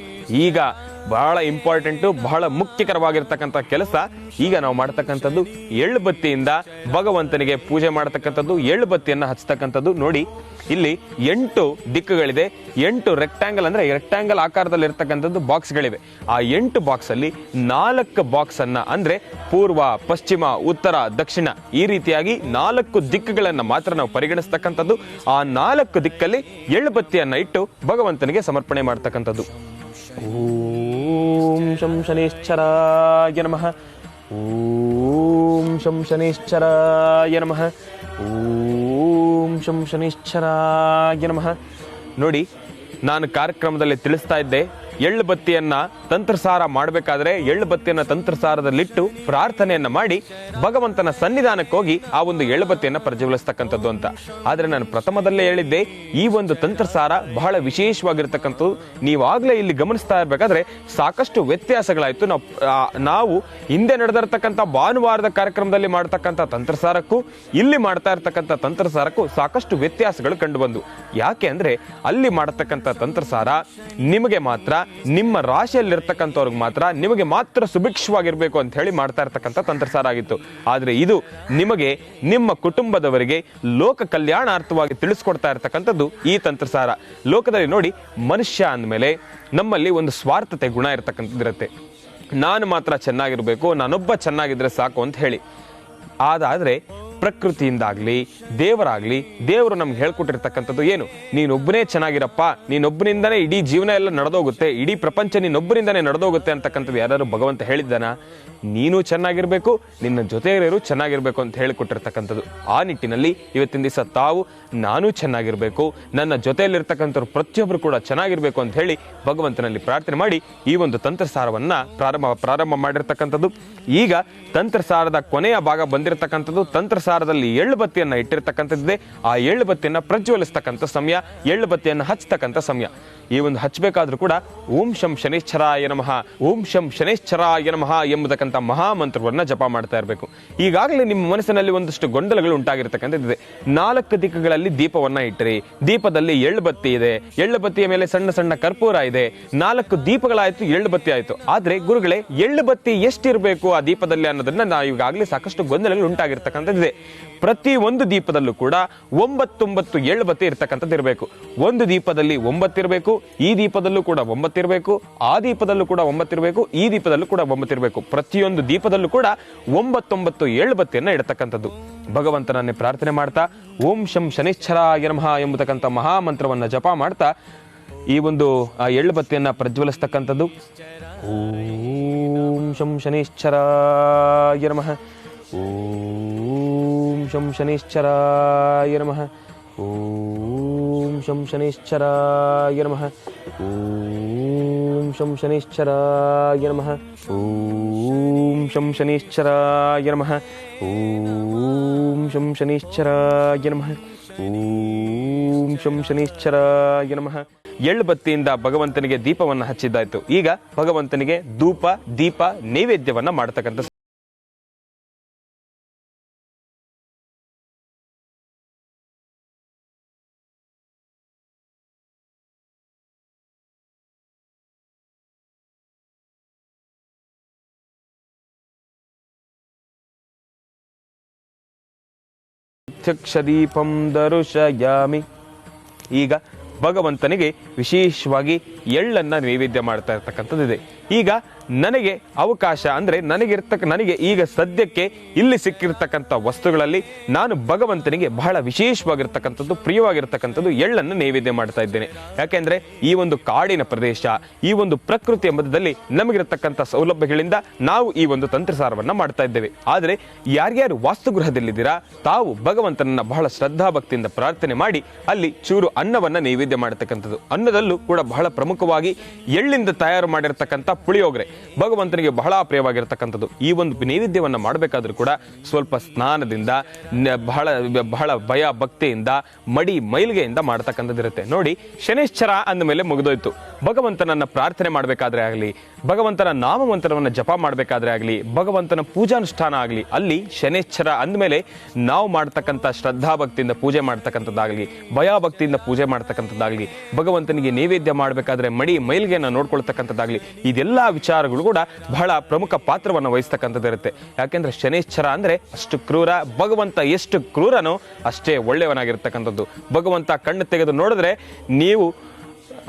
ಈಗ ಬಹಳ ಇಂಪಾರ್ಟೆಂಟು, ಬಹಳ ಮುಖ್ಯಕರವಾಗಿರ್ತಕ್ಕಂಥ ಕೆಲಸ ಈಗ ನಾವು ಮಾಡ್ತಕ್ಕಂಥದ್ದು ಎಳ್ಳು ಬತ್ತಿಯಿಂದ ಭಗವಂತನಿಗೆ ಪೂಜೆ ಮಾಡ್ತಕ್ಕಂಥದ್ದು, ಎಳ್ಳು ಬತ್ತಿಯನ್ನ ಹಚ್ಚತಕ್ಕಂಥದ್ದು. ನೋಡಿ, ಇಲ್ಲಿ 8 ದಿಕ್ಕುಗಳಿದೆ. 8 ರೆಕ್ಟಾಂಗಲ್ ಅಂದ್ರೆ ರೆಕ್ಟಾಂಗಲ್ ಆಕಾರದಲ್ಲಿ ಇರ್ತಕ್ಕಂಥದ್ದು ಬಾಕ್ಸ್ಗಳಿವೆ. ಆ 8 ಬಾಕ್ಸ್ ಅಲ್ಲಿ 4 ಬಾಕ್ಸ್ ಅನ್ನ ಅಂದ್ರೆ ಪೂರ್ವ, ಪಶ್ಚಿಮ, ಉತ್ತರ, ದಕ್ಷಿಣ ಈ ರೀತಿಯಾಗಿ 4 ದಿಕ್ಕುಗಳನ್ನ ಮಾತ್ರ ನಾವು ಪರಿಗಣಿಸ್ತಕ್ಕಂಥದ್ದು. ಆ 4 ದಿಕ್ಕಲ್ಲಿ ಎಳ್ಳು ಬತ್ತಿಯನ್ನ ಇಟ್ಟು ಭಗವಂತನಿಗೆ ಸಮರ್ಪಣೆ ಮಾಡ್ತಕ್ಕಂಥದ್ದು. ಓಂ ಶಂ ಶನೇಶ್ವರಾಯ ನಮಃ. ಓಂ ಶಂ ಶನೇಶ್ವರಾಯ ನಮಃ. ಓಂ ಶಂ ಶನೇಶ್ವರಾಯ ನಮಃ. ನೋಡಿ, ನಾನು ಕಾರ್ಯಕ್ರಮದಲ್ಲಿ ತಿಳಿಸ್ತಾ ಇದ್ದೆ, ಎಳ್ಳು ಬತ್ತಿಯನ್ನ ತಂತ್ರಸಾರ ಮಾಡಬೇಕಾದ್ರೆ ಎಳ್ಳು ಬತ್ತಿಯನ್ನ ತಂತ್ರಸಾರದಲ್ಲಿಟ್ಟು ಪ್ರಾರ್ಥನೆಯನ್ನ ಮಾಡಿ ಭಗವಂತನ ಸನ್ನಿಧಾನಕ್ಕೆ ಹೋಗಿ ಆ ಒಂದು ಎಳ್ಳು ಬತ್ತಿಯನ್ನ ಪ್ರಜ್ವಲಿಸ್ತಕ್ಕಂಥದ್ದು ಅಂತ. ಆದ್ರೆ ನಾನು ಪ್ರಥಮದಲ್ಲೇ ಹೇಳಿದ್ದೆ, ಈ ಒಂದು ತಂತ್ರಸಾರ ಬಹಳ ವಿಶೇಷವಾಗಿರ್ತಕ್ಕಂಥದ್ದು. ನೀವಾಗ್ಲೇ ಇಲ್ಲಿ ಗಮನಿಸ್ತಾ ಇರ್ಬೇಕಾದ್ರೆ ಸಾಕಷ್ಟು ವ್ಯತ್ಯಾಸಗಳಾಯ್ತು. ನಾವು ಹಿಂದೆ ನಡೆದಿರ್ತಕ್ಕಂಥ ಭಾನುವಾರದ ಕಾರ್ಯಕ್ರಮದಲ್ಲಿ ಮಾಡ್ತಕ್ಕಂಥ ತಂತ್ರಸಾರಕ್ಕೂ ಇಲ್ಲಿ ಮಾಡ್ತಾ ಇರ್ತಕ್ಕಂಥ ತಂತ್ರಸಾರಕ್ಕೂ ಸಾಕಷ್ಟು ವ್ಯತ್ಯಾಸಗಳು ಕಂಡು ಬಂದು. ಯಾಕೆ ಅಂದ್ರೆ ಅಲ್ಲಿ ಮಾಡತಕ್ಕಂಥ ತಂತ್ರಸಾರ ನಿಮಗೆ ಮಾತ್ರ, ನಿಮ್ಮ ರಾಶಿಯಲ್ಲಿರ್ತಕ್ಕಂಥವ್ರಿಗೆ ಮಾತ್ರ, ನಿಮಗೆ ಮಾತ್ರ ಸುಭಿಕ್ಷವಾಗಿರ್ಬೇಕು ಅಂತ ಹೇಳಿ ಮಾಡ್ತಾ ಇರ್ತಕ್ಕಂಥ ತಂತ್ರಸಾರ ಆಗಿತ್ತು. ಆದ್ರೆ ಇದು ನಿಮಗೆ, ನಿಮ್ಮ ಕುಟುಂಬದವರಿಗೆ ಲೋಕ ಕಲ್ಯಾಣಾರ್ಥವಾಗಿ ತಿಳಿಸ್ಕೊಡ್ತಾ ಇರ್ತಕ್ಕಂಥದ್ದು ಈ ತಂತ್ರಸಾರ. ಲೋಕದಲ್ಲಿ ನೋಡಿ, ಮನುಷ್ಯ ಅಂದಮೇಲೆ ನಮ್ಮಲ್ಲಿ ಒಂದು ಸ್ವಾರ್ಥತೆ ಗುಣ ಇರ್ತಕ್ಕಂಥದ್ದಿರುತ್ತೆ. ನಾನು ಮಾತ್ರ ಚೆನ್ನಾಗಿರ್ಬೇಕು, ನಾನೊಬ್ಬ ಚೆನ್ನಾಗಿದ್ರೆ ಸಾಕು ಅಂತ ಹೇಳಿ. ಅದಾದ್ರೆ ಪ್ರಕೃತಿಯಿಂದಾಗ್ಲಿ ದೇವರಾಗ್ಲಿ, ದೇವರು ನಮ್ಗೆ ಹೇಳ್ಕೊಟ್ಟಿರ್ತಕ್ಕಂಥದ್ದು ಏನು? ನೀನೊಬ್ಬನೇ ಚೆನ್ನಾಗಿರಪ್ಪ, ನೀನೊಬ್ಬನಿಂದನೇ ಇಡೀ ಜೀವನ ಎಲ್ಲ ನಡೆದೋಗುತ್ತೆ, ಇಡೀ ಪ್ರಪಂಚ ನೀನೊಬ್ಬರಿಂದನೇ ನಡೆದೋಗುತ್ತೆ ಅಂತಕ್ಕಂಥದ್ದು ಯಾರು ಭಗವಂತ ಹೇಳಿದ್ದಾನ? ನೀನು ಚೆನ್ನಾಗಿರ್ಬೇಕು, ನಿನ್ನ ಜೊತೆಯವರು ಚೆನ್ನಾಗಿರ್ಬೇಕು ಅಂತ ಹೇಳಿಕೊಟ್ಟಿರ್ತಕ್ಕಂಥದ್ದು. ಆ ನಿಟ್ಟಿನಲ್ಲಿ ಇವತ್ತಿನ ದಿವಸ ತಾವು ನಾನು ಚೆನ್ನಾಗಿರ್ಬೇಕು, ನನ್ನ ಜೊತೆಯಲ್ಲಿರ್ತಕ್ಕಂಥವ್ರು ಪ್ರತಿಯೊಬ್ಬರು ಕೂಡ ಚೆನ್ನಾಗಿರ್ಬೇಕು ಅಂತ ಹೇಳಿ ಭಗವಂತನಲ್ಲಿ ಪ್ರಾರ್ಥನೆ ಮಾಡಿ ಈ ಒಂದು ತಂತ್ರಸಾರವನ್ನ ಪ್ರಾರಂಭ ಮಾಡಿರ್ತಕ್ಕಂಥದ್ದು. ಈಗ ತಂತ್ರಸಾರದ ಕೊನೆಯ ಭಾಗ ಬಂದಿರತಕ್ಕಂಥದ್ದು. ತಂತ್ರಸಾರದಲ್ಲಿ ಎಳ್ಳು ಬತ್ತಿಯನ್ನ ಇಟ್ಟಿರ್ತಕ್ಕಂಥದ್ದಿದೆ. ಆ ಎಳ್ಳು ಬತ್ತಿಯನ್ನ ಪ್ರಜ್ವಲಿಸ್ತಕ್ಕಂಥ ಸಮಯ, ಎಳ್ಳು ಬತ್ತಿಯನ್ನ ಹಚ್ಚತಕ್ಕಂಥ ಸಮಯ. ಈ ಒಂದು ಹಚ್ಚಬೇಕಾದ್ರೂ ಕೂಡ ಓಂ ಶಂ ಶನೇಶ್ವರಾಯ ನಮಃ, ಓಂ ಶಂ ಶನೇಶ್ವರಾಯ ನಮಃ ಎಂಬತಕ್ಕಂಥ ಮಹಾಮಂತ್ರವನ್ನ ಜಪ ಮಾಡ್ತಾ ಇರಬೇಕು. ಈಗಾಗಲೇ ನಿಮ್ಮ ಮನಸ್ಸಿನಲ್ಲಿ ಒಂದಷ್ಟು ಗೊಂದಲಗಳು ಉಂಟಾಗಿರ್ತಕ್ಕಂಥದ್ದಿದೆ. 4 ದಿಕ್ಕುಗಳಲ್ಲಿ ದೀಪವನ್ನ ಇಟ್ಟರೆ, ದೀಪದಲ್ಲಿ ಎಳ್ಳು ಬತ್ತಿ ಇದೆ, ಎಳ್ಳು ಬತ್ತಿಯ ಮೇಲೆ ಸಣ್ಣ ಸಣ್ಣ ಕರ್ಪೂರ ಇದೆ, 4 ದೀಪಗಳಾಯ್ತು, ಎಳ್ಳು ಬತ್ತಿ ಆಯ್ತು. ಆದ್ರೆ ಗುರುಗಳೇ, ಎಳ್ಳು ಬತ್ತಿ ಎಷ್ಟಿರಬೇಕು ಆ ದೀಪದಲ್ಲಿ ಅನ್ನೋದನ್ನ ನಾವು ಈಗಾಗಲೇ ಸಾಕಷ್ಟು ಗೊಂದಲಗಳು ಉಂಟಾಗಿರ್ತಕ್ಕಂಥದ್ದಿದೆ. ಪ್ರತಿ ಒಂದು ದೀಪದಲ್ಲೂ ಕೂಡ 9 ಎಳ್ಳು ಬತ್ತಿ ಇರ್ತಕ್ಕಂಥದ್ದು ಇರಬೇಕು. ಒಂದು ದೀಪದಲ್ಲಿ 9 ಇರಬೇಕು, ಈ ದೀಪದಲ್ಲೂ ಕೂಡ 9 ಇರಬೇಕು, ಆ ದೀಪದಲ್ಲೂ ಕೂಡ 9 ಇರಬೇಕು, ಈ ದೀಪದಲ್ಲೂ ಕೂಡ 9 ಇರಬೇಕು. ಪ್ರತಿಯೊಂದು ದೀಪದಲ್ಲೂ ಕೂಡ 9 ಎಳ್ಳು ಬತ್ತಿಯನ್ನ ಇಡತಕ್ಕಂಥದ್ದು. ಭಗವಂತನನ್ನೇ ಪ್ರಾರ್ಥನೆ ಮಾಡ್ತಾ ಓಂ ಶಂ ಶನೇಶ್ವರಾಯ ನಮಃ ಎಂಬತಕ್ಕಂಥ ಮಹಾಮಂತ್ರವನ್ನ ಜಪ ಮಾಡ್ತಾ ಈ ಒಂದು ಎಳ್ಳು ಬತ್ತಿಯನ್ನ ಪ್ರಜ್ವಲಿಸ್ತಕ್ಕಂಥದ್ದು. ಓಂ ಶಂ ಶನೇಶ್ವರಾಯ ನಮಃ. ಓಂ ಶಂ ಶನೇಶ್ವರಾಯ ನಮಃ. ಓಂ ಶಂ ಶನೇಶ್ವರಾಯ ನಮಃ. ಓಂ ಶಂ ಶನೇಶ್ವರಾಯ ನಮಃ. ಓಂ ಶಂ ಶನೇಶ್ವರಾಯ ನಮಃ. ಓಂ ಶಂ ಶನೇಶ್ವರಾಯ ನಮಃ. ಓಂ ಶಂ ಶನೇಶ್ವರಾಯ ನಮಃ. ಎಳ್ಳು ಬತ್ತಿಯಿಂದ ಭಗವಂತನಿಗೆ ದೀಪವನ್ನು ಹಚ್ಚಿದ್ದಾಯ್ತು. ಈಗ ಭಗವಂತನಿಗೆ ಧೂಪ, ದೀಪ, ನೈವೇದ್ಯವನ್ನ ಮಾಡತಕ್ಕಂಥ ದೀಪಂ ದರುಶಯಾಮಿ. ಈಗ ಭಗವಂತನಿಗೆ ವಿಶೇಷವಾಗಿ ಎಳ್ಳನ್ನ ನೈವೇದ್ಯ ಮಾಡ್ತಾ ಇರ್ತಕ್ಕಂಥದ್ದಿದೆ. ಈಗ ನನಗೆ ಅವಕಾಶ ಅಂದ್ರೆ ನನಗೆ ಈಗ ಸದ್ಯಕ್ಕೆ ಇಲ್ಲಿ ಸಿಕ್ಕಿರ್ತಕ್ಕಂಥ ವಸ್ತುಗಳಲ್ಲಿ ನಾನು ಭಗವಂತನಿಗೆ ಬಹಳ ವಿಶೇಷವಾಗಿರ್ತಕ್ಕಂಥದ್ದು, ಪ್ರಿಯವಾಗಿರ್ತಕ್ಕಂಥದ್ದು ಎಳ್ಳನ್ನು ನೈವೇದ್ಯ ಮಾಡ್ತಾ ಇದ್ದೇನೆ. ಯಾಕೆಂದ್ರೆ ಈ ಒಂದು ಕಾಡಿನ ಪ್ರದೇಶ, ಈ ಒಂದು ಪ್ರಕೃತಿಯ ಮಧ್ಯದಲ್ಲಿ ನಮಗಿರತಕ್ಕಂಥ ಸೌಲಭ್ಯಗಳಿಂದ ನಾವು ಈ ಒಂದು ತಂತ್ರಸಾರವನ್ನ ಮಾಡ್ತಾ ಇದ್ದೇವೆ. ಆದ್ರೆ ಯಾರ್ಯಾರು ವಾಸ್ತುಗೃಹದಲ್ಲಿದ್ದೀರಾ, ತಾವು ಭಗವಂತನನ್ನ ಬಹಳ ಶ್ರದ್ಧಾ ಭಕ್ತಿಯಿಂದ ಪ್ರಾರ್ಥನೆ ಮಾಡಿ ಅಲ್ಲಿ ಚೂರು ಅನ್ನವನ್ನ ನೈವೇದ್ಯ ಮಾಡತಕ್ಕಂಥದ್ದು. ಅನ್ನದಲ್ಲೂ ಕೂಡ ಬಹಳ ಪ್ರಮುಖವಾಗಿ ಎಳ್ಳಿಂದ ತಯಾರು ಮಾಡಿರ್ತಕ್ಕಂಥ ಪುಳಿಯೋಗರೆ. ಭಗವಂತನಿಗೆ ಬಹಳ ಪ್ರಿಯವಾಗಿರ್ತಕ್ಕಂಥದ್ದು. ಈ ಒಂದು ನೈವೇದ್ಯವನ್ನು ಮಾಡಬೇಕಾದ್ರೂ ಕೂಡ ಸ್ವಲ್ಪ ಸ್ನಾನದಿಂದ ಬಹಳ ಭಯ ಭಕ್ತಿಯಿಂದ ಮಡಿ ಮೈಲಿಗೆಯಿಂದ ಮಾಡ್ತಕ್ಕಂಥದ್ದಿರುತ್ತೆ. ನೋಡಿ, ಶನೈಶ್ಚರ ಅಂದ ಮೇಲೆ ಮುಗಿದೋಯ್ತು. ಭಗವಂತನನ್ನ ಪ್ರಾರ್ಥನೆ ಮಾಡಬೇಕಾದ್ರೆ ಆಗಲಿ, ಭಗವಂತನ ನಾಮಮಂತ್ರವನ್ನು ಜಪ ಮಾಡಬೇಕಾದ್ರೆ ಆಗಲಿ, ಭಗವಂತನ ಪೂಜಾನುಷ್ಠಾನ ಆಗಲಿ, ಅಲ್ಲಿ ಶನೈಶ್ಚರ ಅಂದಮೇಲೆ ನಾವು ಮಾಡ್ತಕ್ಕಂಥ ಶ್ರದ್ಧಾಭಕ್ತಿಯಿಂದ ಪೂಜೆ ಮಾಡ್ತಕ್ಕಂಥದ್ದಾಗಲಿ, ಭಯಭಕ್ತಿಯಿಂದ ಪೂಜೆ ಮಾಡ್ತಕ್ಕಂಥದ್ದಾಗಲಿ, ಭಗವಂತನಿಗೆ ನೈವೇದ್ಯ ಮಾಡಬೇಕಾದ್ರೆ ಮಡಿ ಮೈಲಿಗೆಯನ್ನು ನೋಡ್ಕೊಳ್ತಕ್ಕಂಥದ್ದಾಗಲಿ, ಇದೆಲ್ಲ ವಿಚಾರಗಳು ಕೂಡ ಬಹಳ ಪ್ರಮುಖ ಪಾತ್ರವನ್ನು ವಹಿಸ್ತಕ್ಕಂಥದ್ದಿರುತ್ತೆ. ಯಾಕೆಂದ್ರೆ ಶನೈಶ್ಚರ ಅಂದ್ರೆ ಅಷ್ಟು ಕ್ರೂರ. ಭಗವಂತ ಎಷ್ಟು ಕ್ರೂರನೋ ಅಷ್ಟೇ ಒಳ್ಳೆಯವನಾಗಿರ್ತಕ್ಕಂಥದ್ದು. ಭಗವಂತ ಕಣ್ಣು ತೆಗೆದು ನೋಡಿದ್ರೆ ನೀವು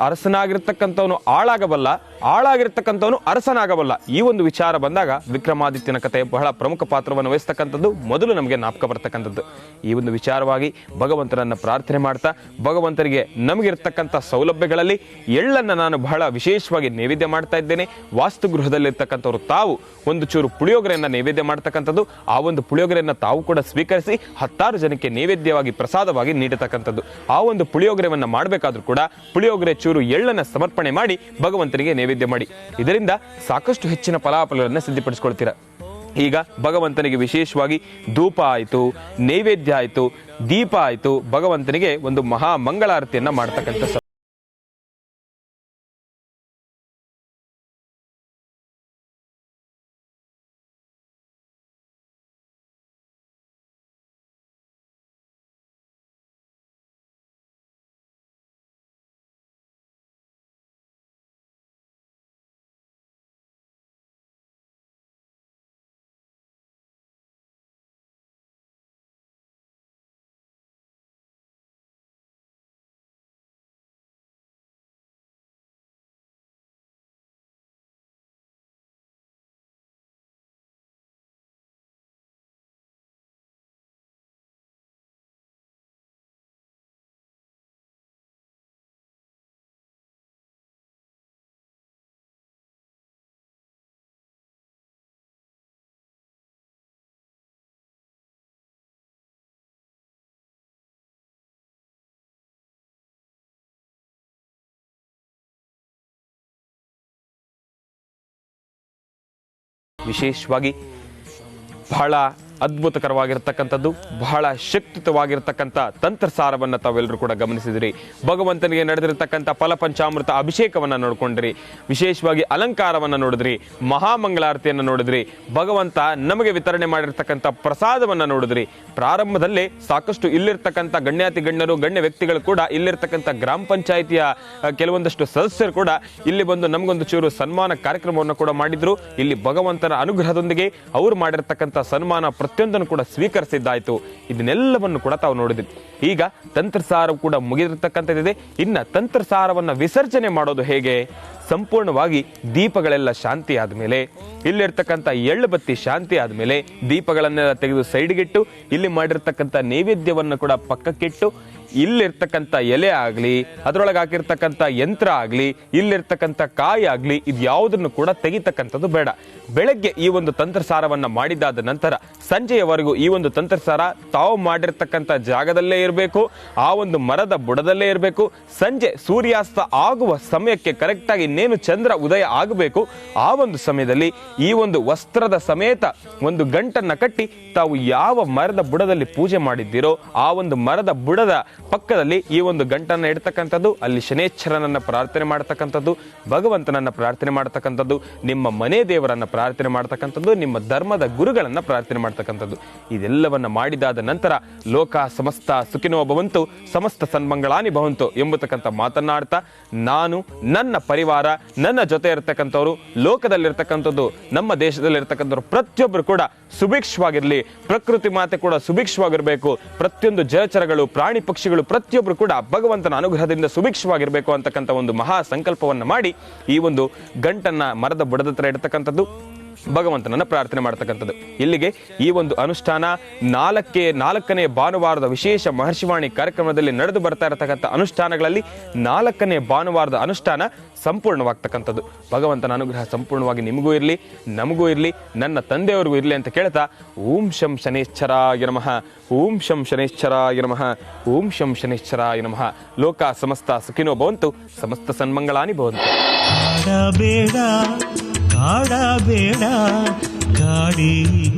ಅರಸನಾಗಿರ್ತಕ್ಕಂಥವನು ಆಳಾಗಬಲ್ಲ, ಆಳಾಗಿರ್ತಕ್ಕಂಥವನು ಅರಸನಾಗಬಲ್ಲ. ಈ ಒಂದು ವಿಚಾರ ಬಂದಾಗ ವಿಕ್ರಮಾದಿತ್ಯನ ಕಥೆ ಬಹಳ ಪ್ರಮುಖ ಪಾತ್ರವನ್ನು ವಹಿಸ್ತಕ್ಕಂಥದ್ದು ಮೊದಲು ನಮಗೆ ಜ್ಞಾಪಕ ಬರ್ತಕ್ಕಂಥದ್ದು. ಈ ಒಂದು ವಿಚಾರವಾಗಿ ಭಗವಂತನನ್ನ ಪ್ರಾರ್ಥನೆ ಮಾಡ್ತಾ, ಭಗವಂತನಿಗೆ ನಮಗಿರ್ತಕ್ಕಂಥ ಸೌಲಭ್ಯಗಳಲ್ಲಿ ಎಳ್ಳನ್ನು ನಾನು ಬಹಳ ವಿಶೇಷವಾಗಿ ನೈವೇದ್ಯ ಮಾಡ್ತಾ ಇದ್ದೇನೆ. ವಾಸ್ತುಗೃಹದಲ್ಲಿರ್ತಕ್ಕಂಥವ್ರು ತಾವು ಒಂದು ಚೂರು ಪುಳಿಯೋಗರೆಯನ್ನು ನೈವೇದ್ಯ ಮಾಡ್ತಕ್ಕಂಥದ್ದು, ಆ ಒಂದು ಪುಳಿಯೋಗರೆಯನ್ನು ತಾವು ಕೂಡ ಸ್ವೀಕರಿಸಿ 10 ಜನಕ್ಕೆ ನೈವೇದ್ಯವಾಗಿ ಪ್ರಸಾದವಾಗಿ ನೀಡತಕ್ಕಂಥದ್ದು. ಆ ಒಂದು ಪುಳಿಯೋಗರೆಯನ್ನು ಮಾಡಬೇಕಾದ್ರೂ ಕೂಡ ಪುಳಿಯೋಗರೆ ಚೂರು ಎಳ್ಳನ್ನು ಸಮರ್ಪಣೆ ಮಾಡಿ ಭಗವಂತನಿಗೆ ನೈವೇದ್ಯ ಮಾಡಿ. ಇದರಿಂದ ಸಾಕಷ್ಟು ಹೆಚ್ಚಿನ ಫಲಾಫಲಗಳನ್ನು ಸಿದ್ಧಪಡಿಸಿಕೊಳ್ತೀರಾ. ಈಗ ಭಗವಂತನಿಗೆ ವಿಶೇಷವಾಗಿ ಧೂಪ ಆಯಿತು, ನೈವೇದ್ಯ ಆಯಿತು, ದೀಪ ಆಯಿತು, ಭಗವಂತನಿಗೆ ಒಂದು ಮಹಾ ಮಂಗಳಾರತಿಯನ್ನ ಮಾಡ್ತಕ್ಕಂಥ ವಿಶೇಷವಾಗಿ ಬಹಳ ಅದ್ಭುತಕರವಾಗಿರ್ತಕ್ಕಂಥದ್ದು, ಬಹಳ ಶಕ್ತಿಯುತವಾಗಿರ್ತಕ್ಕಂಥ ತಂತ್ರಸಾರವನ್ನು ತಾವೆಲ್ಲರೂ ಕೂಡ ಗಮನಿಸಿದಿರಿ. ಭಗವಂತನಿಗೆ ನಡೆದಿರತಕ್ಕಂಥ ಫಲಪಂಚಾಮೃತ ಅಭಿಷೇಕವನ್ನು ನೋಡ್ಕೊಂಡ್ರಿ, ವಿಶೇಷವಾಗಿ ಅಲಂಕಾರವನ್ನು ನೋಡಿದ್ರಿ, ಮಹಾಮಂಗಳಾರತಿಯನ್ನು ನೋಡಿದ್ರಿ, ಭಗವಂತ ನಮಗೆ ವಿತರಣೆ ಮಾಡಿರ್ತಕ್ಕಂಥ ಪ್ರಸಾದವನ್ನು ನೋಡಿದ್ರಿ. ಪ್ರಾರಂಭದಲ್ಲೇ ಸಾಕಷ್ಟು ಇಲ್ಲಿರ್ತಕ್ಕಂಥ ಗಣ್ಯಾತಿ ಗಣ್ಯರು, ಗಣ್ಯ ವ್ಯಕ್ತಿಗಳು ಕೂಡ, ಇಲ್ಲಿರ್ತಕ್ಕಂಥ ಗ್ರಾಮ ಪಂಚಾಯಿತಿಯ ಕೆಲವೊಂದಷ್ಟು ಸದಸ್ಯರು ಕೂಡ ಇಲ್ಲಿ ಬಂದು ನಮಗೊಂದು ಚೂರು ಸನ್ಮಾನ ಕಾರ್ಯಕ್ರಮವನ್ನು ಕೂಡ ಮಾಡಿದ್ರು. ಇಲ್ಲಿ ಭಗವಂತನ ಅನುಗ್ರಹದೊಂದಿಗೆ ಅವರು ಮಾಡಿರ್ತಕ್ಕಂಥ ಸನ್ಮಾನ ಪ್ರತಿಯೊಂದನ್ನು ಕೂಡ ಸ್ವೀಕರಿಸಿದ್ದಾಯ್ತು. ಇದನ್ನೆಲ್ಲವನ್ನು ಕೂಡ ತಾವು ನೋಡಿದ್ರಿ. ಈಗ ತಂತ್ರಸಾರ ಕೂಡ ಮುಗಿದಿರ್ತಕ್ಕಂಥದ್ದಿದೆ. ಇನ್ನ ತಂತ್ರಸಾರವನ್ನ ವಿಸರ್ಜನೆ ಮಾಡೋದು ಹೇಗೆ? ಸಂಪೂರ್ಣವಾಗಿ ದೀಪಗಳೆಲ್ಲ ಶಾಂತಿ ಆದ್ಮೇಲೆ, ಇಲ್ಲಿರ್ತಕ್ಕಂಥ ಎಳ್ಳು ಬತ್ತಿ ಶಾಂತಿ ಆದ್ಮೇಲೆ ದೀಪಗಳನ್ನೆಲ್ಲ ತೆಗೆದು ಸೈಡ್ಗಿಟ್ಟು, ಇಲ್ಲಿ ಮಾಡಿರ್ತಕ್ಕಂಥ ನೈವೇದ್ಯವನ್ನು ಕೂಡ ಪಕ್ಕಕ್ಕಿಟ್ಟು, ಇಲ್ಲಿರ್ತಕ್ಕಂಥ ಎಲೆ ಆಗ್ಲಿ, ಅದರೊಳಗೆ ಹಾಕಿರ್ತಕ್ಕಂಥ ಯಂತ್ರ ಆಗ್ಲಿ, ಇಲ್ಲಿರ್ತಕ್ಕಂಥ ಕಾಯಿ ಆಗ್ಲಿ, ಇದು ಯಾವುದನ್ನು ಕೂಡ ತೆಗಿತಕ್ಕಂಥದ್ದು ಬೇಡ. ಬೆಳಗ್ಗೆ ಈ ಒಂದು ತಂತ್ರಸಾರವನ್ನ ಮಾಡಿದಾದ ನಂತರ ಸಂಜೆಯವರೆಗೂ ಈ ಒಂದು ತಂತ್ರಸಾರ ತಾವು ಮಾಡಿರ್ತಕ್ಕಂಥ ಜಾಗದಲ್ಲೇ ಇರಬೇಕು, ಆ ಒಂದು ಮರದ ಬುಡದಲ್ಲೇ ಇರಬೇಕು. ಸಂಜೆ ಸೂರ್ಯಾಸ್ತ ಆಗುವ ಸಮಯಕ್ಕೆ ಕರೆಕ್ಟ್ ಆಗಿ ಇನ್ನೇನು ಚಂದ್ರ ಉದಯ ಆಗಬೇಕು, ಆ ಒಂದು ಸಮಯದಲ್ಲಿ ಈ ಒಂದು ವಸ್ತ್ರದ ಸಮೇತ ಒಂದು ಗಂಟನ್ನ ಕಟ್ಟಿ ತಾವು ಯಾವ ಮರದ ಬುಡದಲ್ಲಿ ಪೂಜೆ ಮಾಡಿದ್ದೀರೋ ಆ ಒಂದು ಮರದ ಬುಡದ ಪಕ್ಕದಲ್ಲಿ ಈ ಒಂದು ಗಂಟನ್ನ ಇಡ್ತಕ್ಕಂಥದ್ದು, ಅಲ್ಲಿ ಶನೇಶ್ವರನನ್ನ ಪ್ರಾರ್ಥನೆ ಮಾಡ್ತಕ್ಕಂಥದ್ದು, ಭಗವಂತನನ್ನ ಪ್ರಾರ್ಥನೆ ಮಾಡ್ತಕ್ಕಂಥದ್ದು, ನಿಮ್ಮ ಮನೆ ದೇವರನ್ನ ಪ್ರಾರ್ಥನೆ ಮಾಡ್ತಕ್ಕಂಥದ್ದು, ನಿಮ್ಮ ಧರ್ಮದ ಗುರುಗಳನ್ನ ಪ್ರಾರ್ಥನೆ ಮಾಡ್ತಕ್ಕಂಥದ್ದು. ಇದೆಲ್ಲವನ್ನ ಮಾಡಿದಾದ ನಂತರ ಲೋಕ ಸಮಸ್ತ ಸುಖಿನೋ ಭವಂತು, ಸಮಸ್ತ ಸನ್ಮಂಗಳಾನಿ ಭವಂತು ಎಂಬತಕ್ಕಂಥ ಮಾತನ್ನಾಡ್ತಾ, ನಾನು, ನನ್ನ ಪರಿವಾರ, ನನ್ನ ಜೊತೆ ಇರತಕ್ಕಂಥವ್ರು, ಲೋಕದಲ್ಲಿರ್ತಕ್ಕಂಥದ್ದು, ನಮ್ಮ ದೇಶದಲ್ಲಿರ್ತಕ್ಕಂಥವ್ರು ಪ್ರತಿಯೊಬ್ಬರು ಕೂಡ ಸುಭಿಕ್ಷವಾಗಿರ್ಲಿ, ಪ್ರಕೃತಿ ಮಾತೆ ಕೂಡ ಸುಭಿಕ್ಷವಾಗಿರ್ಬೇಕು, ಪ್ರತಿಯೊಂದು ಜಲಚರಗಳು, ಪ್ರಾಣಿ ಪಕ್ಷಿಗಳು ಪ್ರತಿಯೊಬ್ಬರು ಕೂಡ ಭಗವಂತನ ಅನುಗ್ರಹದಿಂದ ಸುಭಿಕ್ಷವಾಗಿರ್ಬೇಕು ಅಂತಕ್ಕಂಥ ಒಂದು ಮಹಾ ಸಂಕಲ್ಪವನ್ನ ಮಾಡಿ ಈ ಒಂದು ಗಂಟನ್ನ ಮರದ ಬುಡದ ಹತ್ರ ಇಡ್ತಕ್ಕಂಥದ್ದು, ಭಗವಂತನನ್ನ ಪ್ರಾರ್ಥನೆ ಮಾಡ್ತಕ್ಕಂಥದ್ದು. ಇಲ್ಲಿಗೆ ಈ ಒಂದು ಅನುಷ್ಠಾನ ನಾಲ್ಕನೇ ಭಾನುವಾರದ ವಿಶೇಷ ಮಹರ್ಷಿವಾಣಿ ಕಾರ್ಯಕ್ರಮದಲ್ಲಿ ನಡೆದು ಬರ್ತಾ ಇರತಕ್ಕಂಥ ಅನುಷ್ಠಾನಗಳಲ್ಲಿ 4ನೇ ಭಾನುವಾರದ ಅನುಷ್ಠಾನ ಸಂಪೂರ್ಣವಾಗ್ತಕ್ಕಂಥದ್ದು. ಭಗವಂತನ ಅನುಗ್ರಹ ಸಂಪೂರ್ಣವಾಗಿ ನಿಮಗೂ ಇರಲಿ, ನಮಗೂ ಇರಲಿ, ನನ್ನ ತಂದೆಯವರಿಗೂ ಇರಲಿ ಅಂತ ಕೇಳ್ತಾ, ಓಂ ಶಂ ಶನೇಶ್ವರಾಯ ನಮಃ, ಓಂ ಶಂ ಶನೇಶ್ವರಾಯ ನಮಃ, ಓಂ ಶಂ ಶನೇಶ್ವರಾಯ ನಮಃ. ಲೋಕ ಸಮಸ್ತ ಸುಖಿನೋ ಭವಂತು, ಸಮಸ್ತ ಸನ್ಮಂಗಳಾನಿ ಭವಂತು. ಕಾಡಬೇಡ, ಕಾಡಿ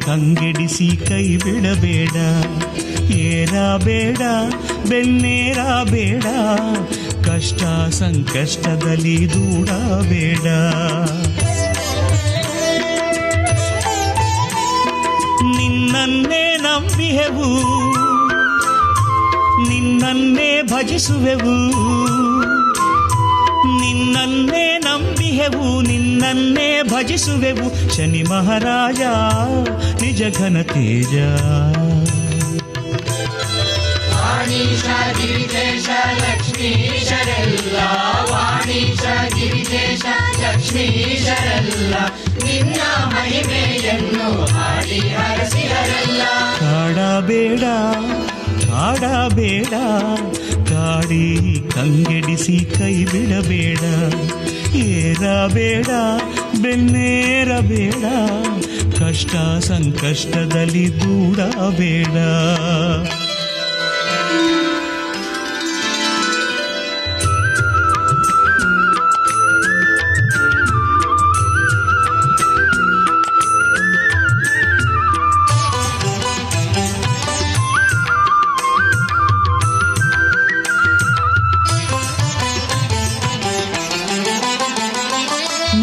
ಕಂಗೆಡಿಸಿ ಕೈ ಬಿಡಬೇಡ. ಏರಬೇಡ, ಬೆನ್ನೇರಬೇಡ, ಕಷ್ಟ ಸಂಕಷ್ಟದಲ್ಲಿ ದೂಡಬೇಡ. ನಿನ್ನನ್ನೇ ನಂಬಿಹೆವು, ನಿನ್ನನ್ನೇ ಭಜಿಸುವೆವು. ನಿನ್ನನ್ನೇ ನಂಬಿಹೆವು, ನಿನ್ನನ್ನೇ ಭಜಿಸುವೆವು. ಶನಿ ಮಹಾರಾಜ ನಿಜ ಘನ ತೇಜ. ವಾಣೀಶ ಗಿರಿಜೇಶ ಲಕ್ಷ್ಮೀಶರೆಲ್ಲ, ವಾಣೀಶ ಗಿರಿಜೇಶ ಲಕ್ಷ್ಮೀಶರೆಲ್ಲ, ನಿನ್ನ ಮಹಿಮೆಯನ್ನು ಹಾಡಿ ಹರಸಿದರೆಲ್ಲ. ಕಾಡಬೇಡ, ಕಾಡಬೇಡ, ಕಾಡಿ ಕಂಗೆಡಿಸಿ ಕೈ ಬಿಡಬೇಡ. ಏರಬೇಡ, ಬೆನ್ನೇರಬೇಡ, ಕಷ್ಟ ಸಂಕಷ್ಟದಲ್ಲಿ ದೂಡಬೇಡ.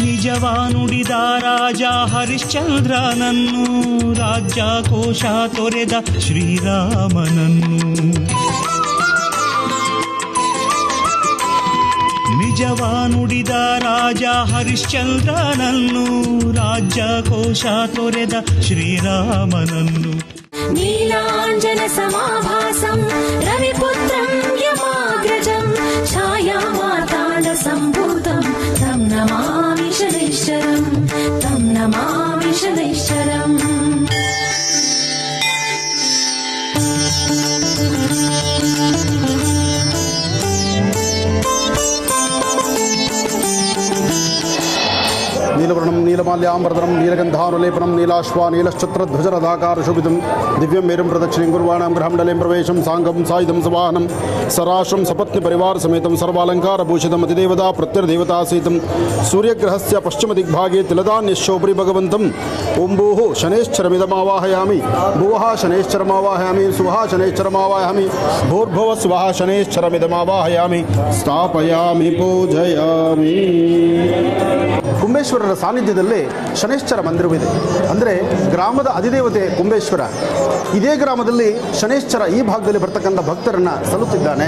ನಿಜವ ನುಡಿದ ರಾಜ ಹರಿಶ್ಚಂದ್ರನನ್ನು, ರಾಜ್ಯ ಕೋಶ ತೊರೆದ ಶ್ರೀರಾಮನನ್ನು. ನಿಜವ ನುಡಿದ ರಾಜ ಹರಿಶ್ಚಂದ್ರನನ್ನು, ರಾಜ್ಯ ಕೋಶ ತೊರೆದ ಶ್ರೀರಾಮನನ್ನು. ನೀಲಾಂಜನ ಸಮಾಭಾಸಂ ರವಿಪುತ್ರಂ ಯಮಾಗ್ರಜಂ, ಛಾಯಾ ಮಾರ್ತಾಂಡ ಸಂಭೂತಂ ತಂ ನಮಾಮಿ ಶನೈಶ್ಚರಂ, ತಂ ನಮಾಮಿ ಶನೈಶ್ಚರಂ. ನೀಲವರ್ಣಂ ನೀಲಮಾಲ್ಯಾಂಬರಧರಂ ನೀಲಗಂಧಾನುಲೇಪನಂ ನೀಲಾಶ್ವಾ ನೀಲಶ್ಚತ್ರಧ್ವಜರದಾಕಾರ ಶೋಭಿತಂ ದಿವ್ಯಂ ಮೇರುಂ ಪ್ರದಕ್ಷಿಣಂ ಗುರ್ವಾಣಾಂ ಗೃಹಮಂಡಲಂ ಪ್ರವೇಶಂ ಸಾಂಗಂ ಸಾಯುಧಂ ಸವಾಹನಂ ಸರಾಶ್ರಂ ಸಪತ್ನಿ ಪರಿವಾರ ಸಮೇತಂ ಸರ್ವಾಲಂಕಾರ ಭೂಷಿತಂ ಅತಿದೇವತಾ ಪ್ರತ್ಯರ್ದೇವತಾ ಸಹಿತಂ ಸೂರ್ಯಗ್ರಹಸ್ಯ ಪಶ್ಚಿಮ ದಿಗ್ಭಾಗೆ ತಿಲದಾನ್ಯಶೋಪರಿ ಭಗವಂತಂ. ಓಂ ಭೂಃ ಶನೈಶ್ಚರಮಿದಮಾವಾಹಯಾಮಿ, ಭುವಃ ಶನೈಶ್ಚರಮಾವಾಹಯಾಮಿ, ಸುವಃ ಶನೈಶ್ಚರಮಾವಾಹಯಾಮಿ, ಭೂರ್ಭುವಃ ಸ್ವಃ ಶನೈಶ್ಚರಮಿದಮಾವಾಹಯಾಮಿ, ಸ್ಥಾಪಯಾಮಿ ಪೂಜಯಾಮಿ. ಕುಂಬೇಶ್ವರರ ಸಾನ್ನಿಧ್ಯದಲ್ಲಿ ಶನೈಶ್ಚರ ಮಂದಿರವಿದೆ. ಅಂದರೆ ಗ್ರಾಮದ ಅಧಿದೇವತೆ ಕುಂಬೇಶ್ವರ. ಇದೇ ಗ್ರಾಮದಲ್ಲಿ ಶನೈಶ್ಚರ ಈ ಭಾಗದಲ್ಲಿ ಬರ್ತಕ್ಕಂಥ ಭಕ್ತರನ್ನು ಸಲ್ಲುತ್ತಿದ್ದಾನೆ.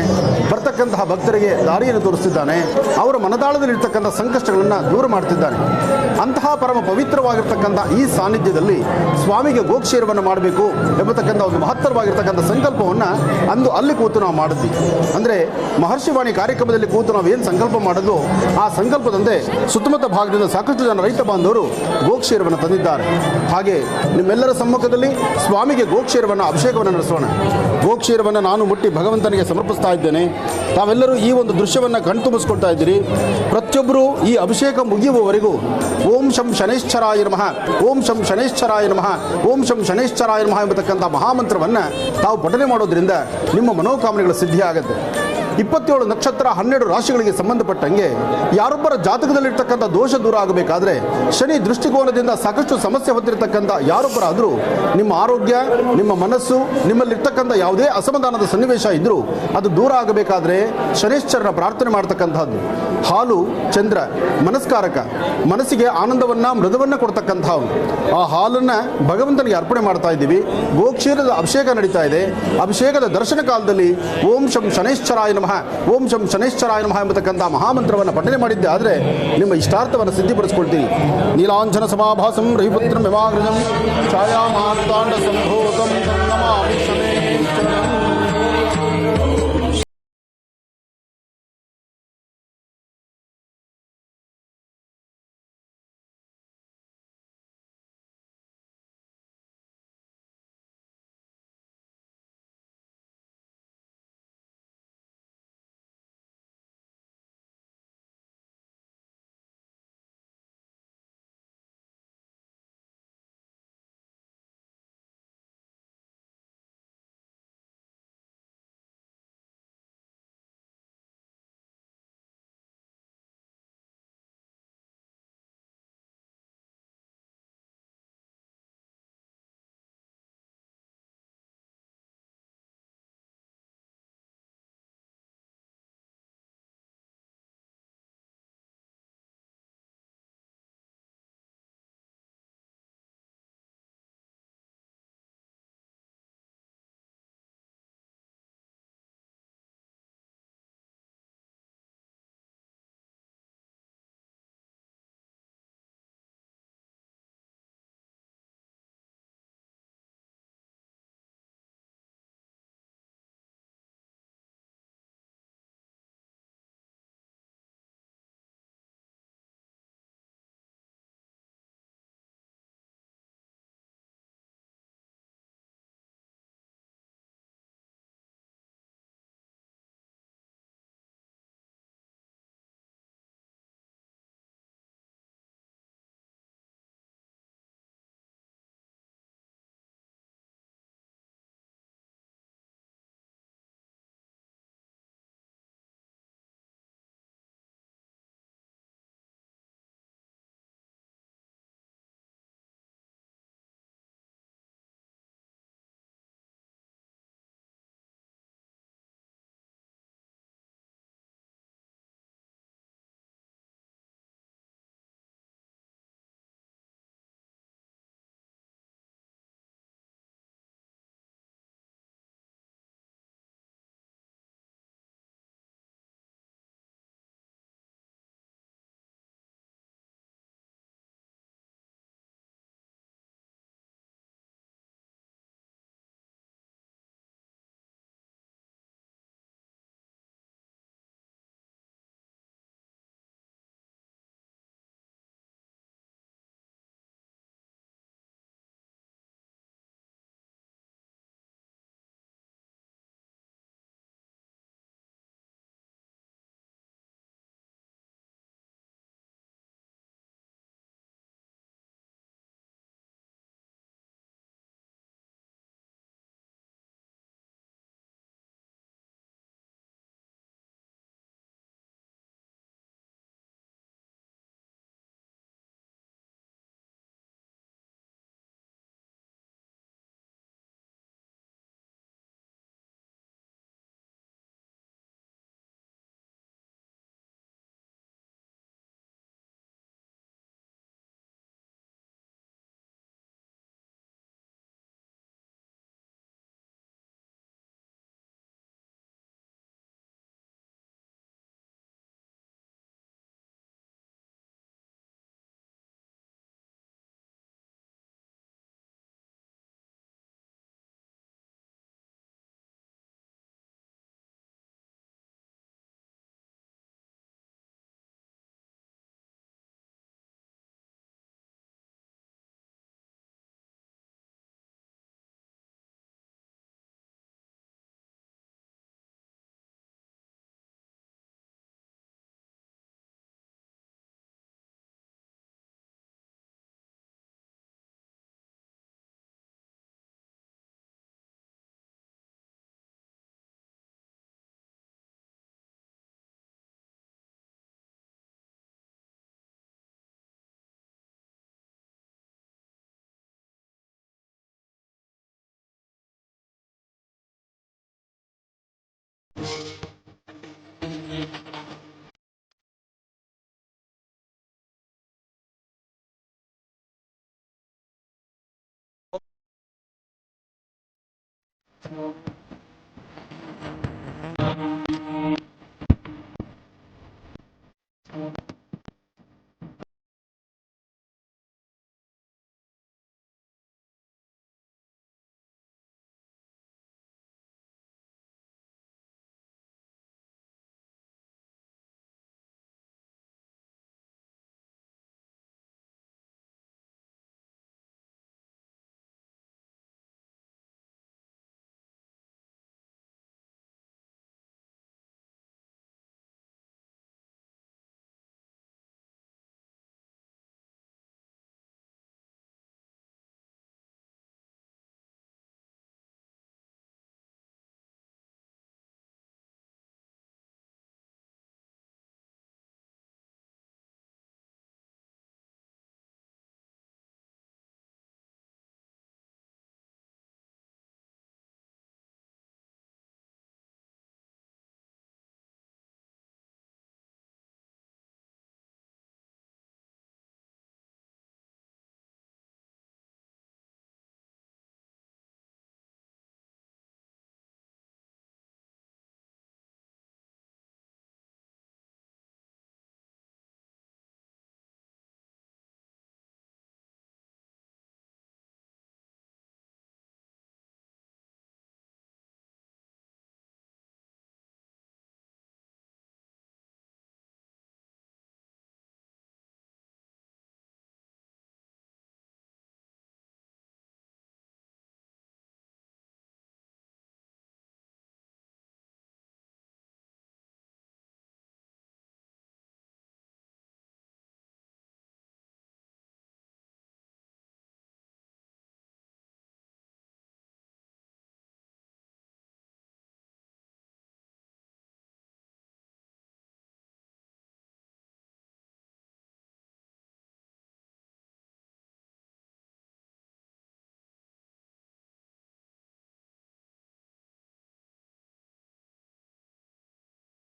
ಬರ್ತಕ್ಕಂತಹ ಭಕ್ತರಿಗೆ ದಾರಿಯನ್ನು ತೋರಿಸ್ತಿದ್ದಾನೆ. ಅವರ ಮನದಾಳದಲ್ಲಿರ್ತಕ್ಕಂಥ ಸಂಕಷ್ಟಗಳನ್ನು ದೂರ ಮಾಡ್ತಿದ್ದಾನೆ. ಅಂತಹ ಪರಮ ಪವಿತ್ರವಾಗಿರ್ತಕ್ಕಂಥ ಈ ಸಾನ್ನಿಧ್ಯದಲ್ಲಿ ಸ್ವಾಮಿಗೆ ಗೋಕ್ಷೇರವನ್ನು ಮಾಡಬೇಕು ಎಂಬತಕ್ಕಂಥ ಒಂದು ಮಹತ್ತರವಾಗಿರ್ತಕ್ಕಂಥ ಸಂಕಲ್ಪವನ್ನು ಅಂದು ಅಲ್ಲಿ ಕೂತು ನಾವು ಮಾಡಿದ್ವಿ. ಅಂದರೆ ಮಹರ್ಷಿವಾಣಿ ಕಾರ್ಯಕ್ರಮದಲ್ಲಿ ಕೂತು ನಾವು ಏನು ಸಂಕಲ್ಪ ಮಾಡಿದ್ವೋ ಆ ಸಂಕಲ್ಪದಂತೆ ಸುತ್ತಮುತ್ತ ಭಾಗದಿಂದ ಸಾಕಷ್ಟು ಜನ ರೈತ ಬಾಂಧವರು ಗೋಕ್ಷೇರವನ್ನು ತಂದಿದ್ದಾರೆ. ಹಾಗೆ ನಿಮ್ಮೆಲ್ಲರ ಸಮ್ಮುಖದಲ್ಲಿ ಸ್ವಾಮಿಗೆ ಗೋಕ್ಷೇರವನ್ನು ಅಭಿಷೇಕವನ್ನು ನಡೆಸೋಣ. ಗೋಕ್ಷೇರವನ್ನು ನಾನು ಮುಟ್ಟಿ ಭಗವಂತನಿಗೆ ಸಮರ್ಪಿಸ್ತಾ ಇದ್ದೇನೆ. ತಾವೆಲ್ಲರೂ ಈ ಒಂದು ದೃಶ್ಯವನ್ನು ಕಣ್ತುಂಬಿಸ್ಕೊಳ್ತಾ ಇದ್ದೀರಿ. ಪ್ರತಿಯೊಬ್ಬರು ಈ ಅಭಿಷೇಕ ಮುಗಿಯುವವರೆಗೂ ಓಂ ಶಂ ಶನೈಶ್ಚರಾಯ ನಮಃ, ಓಂ ಶಂ ಶನೈಶ್ಚರಾಯ ನಮಃ, ಓಂ ಶಂ ಶನೈಶ್ಚರಾಯ ನಮಃ ಎಂಬತಕ್ಕಂಥ ಮಹಾಮಂತ್ರವನ್ನು ತಾವು ಪಠನೆ ಮಾಡೋದ್ರಿಂದ ನಿಮ್ಮ ಮನೋಕಾಮನೆಗಳ ಸಿದ್ಧಿಯಾಗುತ್ತೆ. 27 ನಕ್ಷತ್ರ 12 ರಾಶಿಗಳಿಗೆ ಸಂಬಂಧಪಟ್ಟಂಗೆ ಯಾರೊಬ್ಬರ ಜಾತಕದಲ್ಲಿರ್ತಕ್ಕಂಥ ದೋಷ ದೂರ ಆಗಬೇಕಾದ್ರೆ ಶನಿ ದೃಷ್ಟಿಕೋನದಿಂದ ಸಾಕಷ್ಟು ಸಮಸ್ಯೆ ಹೊಂದಿರತಕ್ಕಂಥ ಯಾರೊಬ್ಬರಾದರೂ ನಿಮ್ಮ ಆರೋಗ್ಯ, ನಿಮ್ಮ ಮನಸ್ಸು, ನಿಮ್ಮಲ್ಲಿರ್ತಕ್ಕಂಥ ಯಾವುದೇ ಅಸಮಾಧಾನದ ಸನ್ನಿವೇಶ ಇದ್ದರೂ ಅದು ದೂರ ಆಗಬೇಕಾದ್ರೆ ಶನೈಶ್ಚರನ ಪ್ರಾರ್ಥನೆ ಮಾಡ್ತಕ್ಕಂಥದ್ದು. ಹಾಲು ಚಂದ್ರ ಮನಸ್ಕಾರಕ, ಮನಸ್ಸಿಗೆ ಆನಂದವನ್ನು ಮೃದುವನ್ನು ಕೊಡ್ತಕ್ಕಂಥವು. ಆ ಹಾಲನ್ನು ಭಗವಂತನಿಗೆ ಅರ್ಪಣೆ ಮಾಡ್ತಾ ಇದ್ದೀವಿ. ಗೋಕ್ಷೀರದ ಅಭಿಷೇಕ ನಡೀತಾ ಇದೆ. ಅಭಿಷೇಕದ ದರ್ಶನ ಕಾಲದಲ್ಲಿ ಓಂ ಶಂ ಶನೈಶ್ಚರಾಯ ನಮಃ, ಓಂ ಶಂ ಶನೈಶ್ಚರಾಯ ನಮಃ ಎಂಬತಕ್ಕಂಥ ಮಹಾಮಂತ್ರವನ್ನು ಪಠನೆ ಮಾಡಿದ್ದೆ ಆದರೆ ನಿಮ್ಮ ಇಷ್ಟಾರ್ಥವನ್ನು ಸಿದ್ಧಿಪಡಿಸ್ಕೊಳ್ತೀವಿ. ನೀಲಾಂಜನ ಸಮಾಭಾಸಂ ರವಿಪುತ್ರಂ ಯಮಾಗ್ರಜಂ ಛಾಯಾ ಮಾರ್ತಾಂಡ ಸಂಭೂತಂ ನಮಾಮಿ ಶನೈಶ್ಚರಂ.